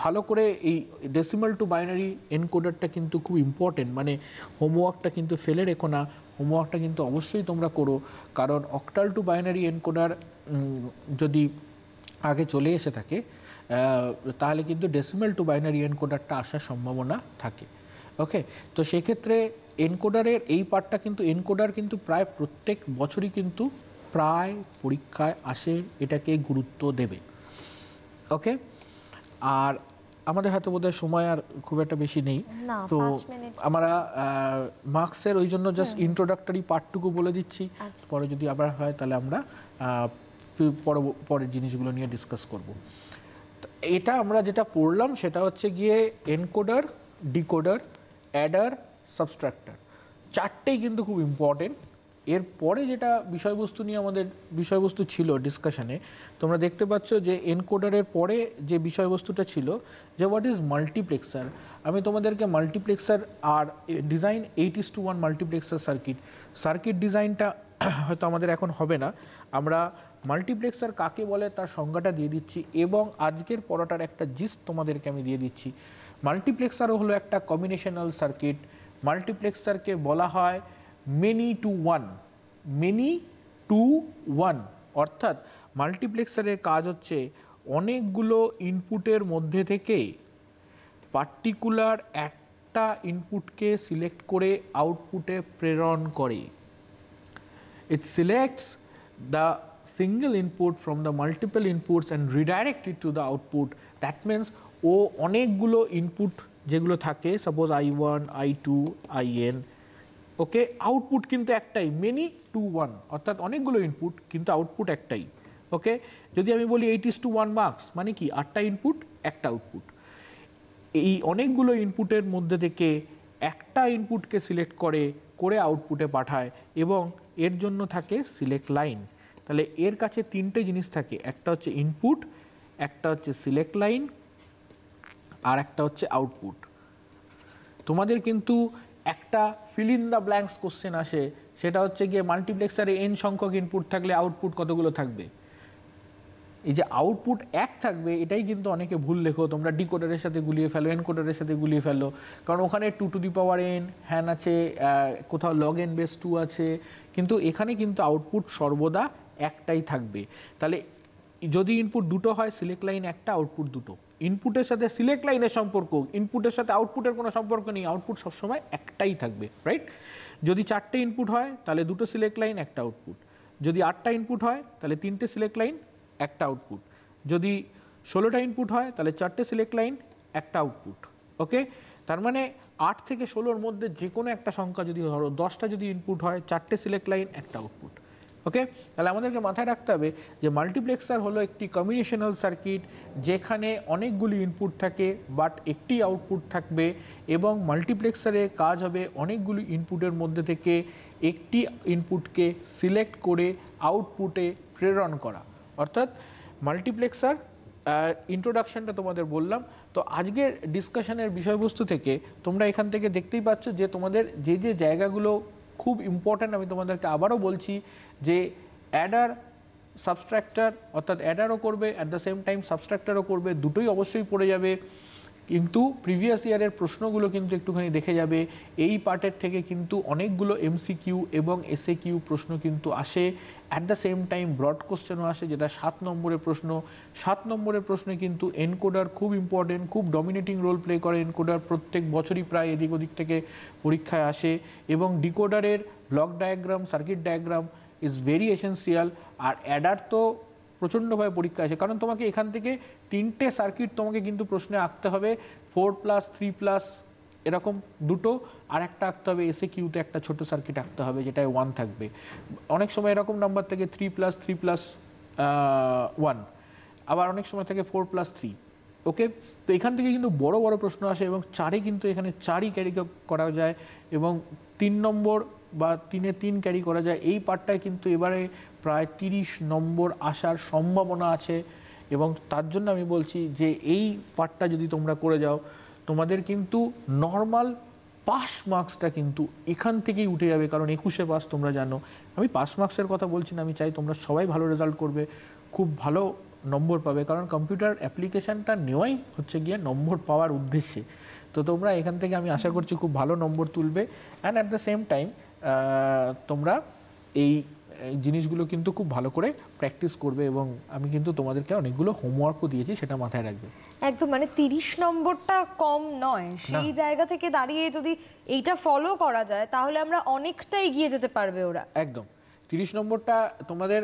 ভালো করে এই ডেসিমাল টু বাইনারি এনকোডারটা কিন্তু খুব ইম্পর্টেন্ট, মানে হোমওয়ার্কটা কিন্তু ফেলে রেখো না, হোমওয়ার্কটা কিন্তু অবশ্যই তোমরা করো, কারণ অক্টাল টু বাইনারি এনকোডার যদি আগে চলে এসে থাকে তাহলে কিন্তু ডেসিমাল টু বাইনারি এনকোডারটা আসার সম্ভাবনা থাকে। ওকে, তো সেক্ষেত্রে এনকোডারের এই পার্টটা কিন্তু এনকোডার কিন্তু প্রায় প্রত্যেক বছরই কিন্তু প্রায় পরীক্ষায় আসে, এটাকে গুরুত্ব দেবে। ওকে, আর আমাদের হাতে বোধহয় সময় আর খুব একটা বেশি নেই, তো আমরা মার্কসের ওই জন্য জাস্ট ইন্ট্রোডাক্টরি পার্টটুকু বলে দিচ্ছি, পরে যদি আবার হয় তাহলে আমরা পরের জিনিসগুলো নিয়ে ডিসকাস করব। এটা আমরা যেটা পড়লাম সেটা হচ্ছে গিয়ে এনকোডার, ডিকোডার, অ্যাডার, সাবস্ট্রাক্টর, চারটেই কিন্তু খুব ইম্পর্টেন্ট। এরপরে যেটা বিষয়বস্তু নিয়ে আমাদের বিষয়বস্তু ছিল ডিসকাশনে, তোমরা দেখতে পাচ্ছ যে এনকোডারের পরে যে বিষয়বস্তুটা ছিল যে হোয়াট ইজ মাল্টিপ্লেক্সার। আমি তোমাদেরকে মাল্টিপ্লেক্সার আর ডিজাইন 8:1 মাল্টিপ্লেক্সার সার্কিট ডিজাইনটা হয়তো আমাদের এখন হবে না, আমরা মাল্টিপ্লেক্সার কাকে বলে তার সংজ্ঞাটা দিয়ে দিচ্ছি এবং আজকের পড়াটার একটা জিস্ট তোমাদেরকে আমি দিয়ে দিচ্ছি। মাল্টিপ্লেক্সারও হলো একটা কম্বিনেশনাল সার্কিট। মাল্টিপ্লেক্সারকে বলা হয় মেনি টু ওয়ান, অর্থাৎ মাল্টিপ্লেক্সারের কাজ হচ্ছে অনেকগুলো ইনপুটের মধ্যে থেকে পার্টিকুলার একটা ইনপুটকে সিলেক্ট করে আউটপুটে প্রেরণ করে। It selects the single input from the multiple inputs and redirect it to the output. That means ও অনেকগুলো ইনপুট যেগুলো থাকে, suppose I1, I2, IN, okay, output কিন্তু একটাই, মেনি টু ওয়ান, অর্থাৎ অনেকগুলো ইনপুট কিন্তু আউটপুট একটাই। ওকে, যদি আমি বলি 8:1 মার্কস মানে কি 8টা ইনপুট একটা আউটপুট। এই অনেকগুলো ইনপুটের মধ্যে থেকে একটা ইনপুটকে সিলেক্ট করে আউটপুটে পাঠায় এবং এর জন্য থাকে সিলেক্ট লাইন। তাহলে এর কাছে তিনটে জিনিস থাকে, একটা হচ্ছে ইনপুট, একটা হচ্ছে সিলেক্ট লাইন, আর একটা হচ্ছে আউটপুট। তোমাদের কিন্তু একটা fill in the blanks question আসে, সেটা হচ্ছে গিয়ে মাল্টিপ্লেক্সারে n সংখ্যক ইনপুট থাকলে আউটপুট কতগুলো থাকবে। এই যে আউটপুট এক থাকবে এটাই কিন্তু অনেকে ভুল লেখো, তোমরা ডিকোডারের সাথে গুলিয়ে ফেলো, এনকোডারের সাথে গুলিয়ে ফেলো, কারণ ওখানে 2n হ্যান আছে, কোথাও log n/2 আছে, কিন্তু এখানে কিন্তু আউটপুট সর্বদা একটাই থাকবে। তাহলে যদি ইনপুট দুটো হয়, সিলেক্ট লাইন একটা, আউটপুট দুটো। ইনপুটের সাথে সিলেক্ট লাইনের সম্পর্ক, ইনপুটের সাথে আউটপুটের কোনো সম্পর্ক নেই, আউটপুট সবসময় একটাই থাকবে, রাইট? যদি 4টে ইনপুট হয় তাহলে দুটো সিলেক্ট লাইন একটা আউটপুট, যদি 8টা ইনপুট হয় তাহলে 3টে সিলেক্ট লাইন একটা আউটপুট, যদি 16টা ইনপুট হয় তাহলে 4টে সিলেক্ট লাইন একটা আউটপুট। ওকে, তার মানে 8 থেকে 16-র মধ্যে যে কোনো একটা সংখ্যা যদি ধরো, 10টা যদি ইনপুট হয়, 4টে সিলেক্ট লাইন একটা আউটপুট। ওকে, তাহলে আমাদেরকে মাথায় রাখতে হবে যে মাল্টিপ্লেক্সার হলো একটি কম্বিনেশনাল সার্কিট যেখানে অনেকগুলি ইনপুট থাকে বাট একটি আউটপুট থাকবে, এবং মাল্টিপ্লেক্সারের কাজ হবে অনেকগুলি ইনপুটের মধ্যে থেকে একটি ইনপুটকে সিলেক্ট করে আউটপুটে প্রেরণ করা, অর্থাৎ মাল্টিপ্লেক্সার ইন্ট্রোডাকশনটা তোমাদের বললাম। তো আজকের ডিসকাশনের বিষয়বস্তু থেকে তোমরা এখান থেকে দেখতেই পাচ্ছ যে তোমাদের যে যে জায়গাগুলো খুব ইম্পর্ট্যান্ট, আমি তোমাদেরকে আবারও বলছি যে অ্যাডার, সাবস্ট্রাক্টর, অর্থাৎ অ্যাডারও করবে অ্যাট দ্য সেম টাইম সাবস্ট্রাক্টরও করবে, দুটোই অবশ্যই পড়ে যাবে। কিন্তু প্রিভিয়াস ইয়ারের প্রশ্নগুলো কিন্তু একটুখানি দেখে যাবে, এই পার্টের থেকে কিন্তু অনেকগুলো MCQ এবং SAQ প্রশ্ন কিন্তু আসে, at the same time broad কোশ্চেনও আসে, যেটা 7 নম্বরের প্রশ্ন। 7 নম্বরের প্রশ্নে কিন্তু এনকোডার খুব ইম্পর্টেন্ট, খুব ডমিনেটিং রোল প্লে করে এনকোডার, প্রত্যেক বছরই প্রায় এদিক ওদিক থেকে পরীক্ষায় আসে, এবং ডিকোডারের block diagram, circuit diagram is very essential. আর অ্যাডার তো প্রচণ্ডভাবে পরীক্ষা আসে, কারণ তোমাকে এখান থেকে 3টে সার্কিট তোমাকে কিন্তু প্রশ্নে আঁকতে হবে, 4+, 3+, এরকম দুটো, আর একটা আঁকতে হবে SAQতে একটা ছোট সার্কিট আঁকতে হবে যেটায় 1 থাকবে। অনেক সময় এরকম নাম্বার থেকে 3+1, আবার অনেক সময় থেকে 4+3। ওকে, তো এখান থেকে কিন্তু বড় বড় প্রশ্ন আসে এবং 4-এ কিন্তু এখানে 4ই ক্যারি করা যায় এবং 3 নম্বর বা 3-এ 3 ক্যারি করা যায়। এই পার্টটায় কিন্তু এবারে প্রায় 30 নম্বর আসার সম্ভাবনা আছে এবং তার জন্য আমি বলছি যে এই পার্টটা যদি তোমরা করে যাও তোমাদের কিন্তু নর্মাল পাস মার্কসটা কিন্তু এখান থেকেই উঠে যাবে, কারণ 21-এ পাস তোমরা জানো। আমি পাস মার্কসের কথা বলছি না, আমি চাই তোমরা সবাই ভালো রেজাল্ট করবে, খুব ভালো নম্বর পাবে, কারণ কম্পিউটার অ্যাপ্লিকেশানটা নেওয়াই হচ্ছে গিয়ে নম্বর পাওয়ার উদ্দেশ্যে। তো তোমরা এখান থেকে আমি আশা করছি খুব ভালো নম্বর তুলবে and at the same time তোমরা এই জিনিসগুলো কিন্তু খুব ভালো করে প্র্যাকটিস করবে এবং আমি কিন্তু তোমাদেরকে অনেকগুলো হোমওয়ার্কও দিয়েছি, সেটা মাথায় রাখবে। একদম, মানে 30 নম্বরটা কম নয়, সেই জায়গা থেকে দাঁড়িয়ে যদি এইটা ফলো করা যায় তাহলে আমরা অনেকটা এগিয়ে যেতে পারবে ওরা। একদম 30 নম্বরটা তোমাদের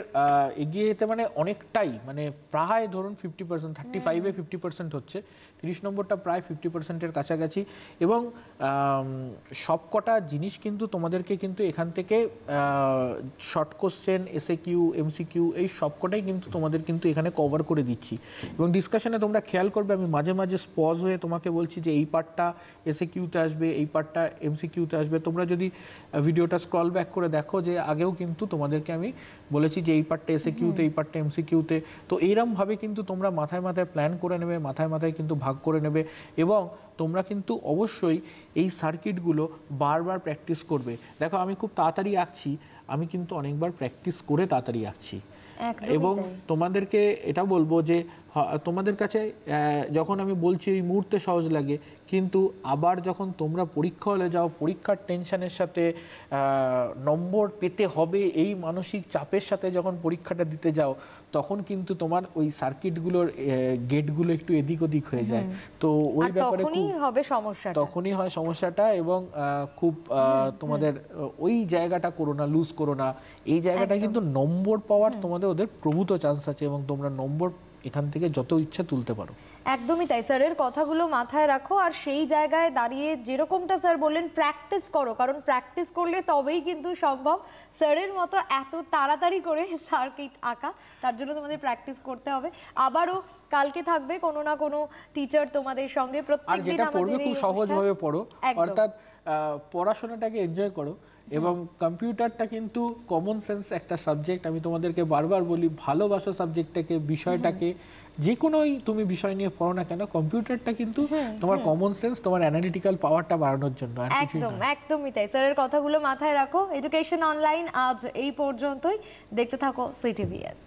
এগিয়ে যেতে মানে অনেকটাই, মানে প্রায় ধরুন 50%, 35-এ 50% হচ্ছে, 30 নম্বরটা প্রায় 50%-এর কাছাকাছি। এবং সবকটা জিনিস কিন্তু তোমাদেরকে কিন্তু এখান থেকে শর্ট কোশ্চেন, এসএকিউ, এমসিকিউ এই সবকটাই কিন্তু তোমাদের কিন্তু এখানে কভার করে দিচ্ছি। এবং ডিসকাশনে তোমরা খেয়াল করবে আমি মাঝে মাঝে পজ হয়ে তোমাকে বলছি যে এই পার্টটা এসএকিউতে আসবে, এই পার্টটা এমসিকিউতে আসবে। তোমরা যদি ভিডিওটা স্ক্রল ব্যাক করে দেখো যে আগেও কিন্তু তোমাদেরকে আমি বলেছি যে এই পার্টটা এসএকিউতে, এই পার্টটা এমসিকিউতে। তো এইরকমভাবে কিন্তু তোমরা মাথায় মাথায় প্ল্যান করে নেবে, মাথায় মাথায় কিন্তু ভাগ করে নেবে এবং তোমরা কিন্তু অবশ্যই এই সার্কিটগুলো বারবার প্র্যাকটিস করবে। দেখো আমি খুব তাড়াতাড়ি আঁকছি, আমি কিন্তু অনেকবার প্র্যাকটিস করে তাড়াতাড়ি আঁকছি। এবং তোমাদেরকে এটা বলবো যে তোমাদের কাছে যখন আমি বলছি এই মুহূর্তে সহজ লাগে, কিন্তু আবার যখন তোমরা পরীক্ষা হলে যাও, পরীক্ষার টেনশনের সাথে নম্বর পেতে হবে এই মানসিক চাপের সাথে যখন পরীক্ষাটা দিতে যাও, তখন কিন্তু তোমার ওই সার্কিটগুলোর গেটগুলো একটু এদিক ওদিক হয়ে যায়। তো ওই ব্যাপারে তখনই হয় সমস্যাটা এবং খুব তোমাদের ওই জায়গাটা করো না, লুজ করো না। এই জায়গাটা কিন্তু নম্বর পাওয়ার তোমাদের ওদের প্রভূত চান্স আছে এবং তোমরা নম্বর এখান থেকে যত ইচ্ছা তুলতে পারো। একদমই তাই, স্যারের কথাগুলো মাথায় রাখো আর সেই জায়গায় দাঁড়িয়ে যেরকমটা স্যার বললেন প্র্যাকটিস করো, কারণ প্র্যাকটিস করলে তবেই কিন্তু সম্ভব স্যারের মতো এত তাড়াতাড়ি করে সার্কিট আঁকা। তার জন্য তোমাদের প্র্যাকটিস করতে হবে। আবারও কালকে থাকবে কোনো না কোনো টিচার তোমাদের সঙ্গে। প্রত্যেকদিন আমাদের খুব সহজভাবে পড়ো, অর্থাৎ পড়াশোনাটাকে এনজয় করো এবং কম্পিউটারটা কিন্তু কমন সেন্স একটা সাবজেক্ট। আমি তোমাদেরকে বারবার বলি ভালোবাসো সাবজেক্টটাকে, বিষয়টাকে। যে কোনোই তুমি বিষয় নিয়ে পড়ো না কেন, কম্পিউটারটা কিন্তু তোমার কমন সেন্স, তোমার অ্যানালিটিক্যাল পাওয়ারটা বাড়ানোর জন্য। একদমই তাই, স্যারের কথাগুলো মাথায় রাখো। এডুকেশন অনলাইন আজ এই পর্যন্তই। দেখতে থাকো সিটিভিএন।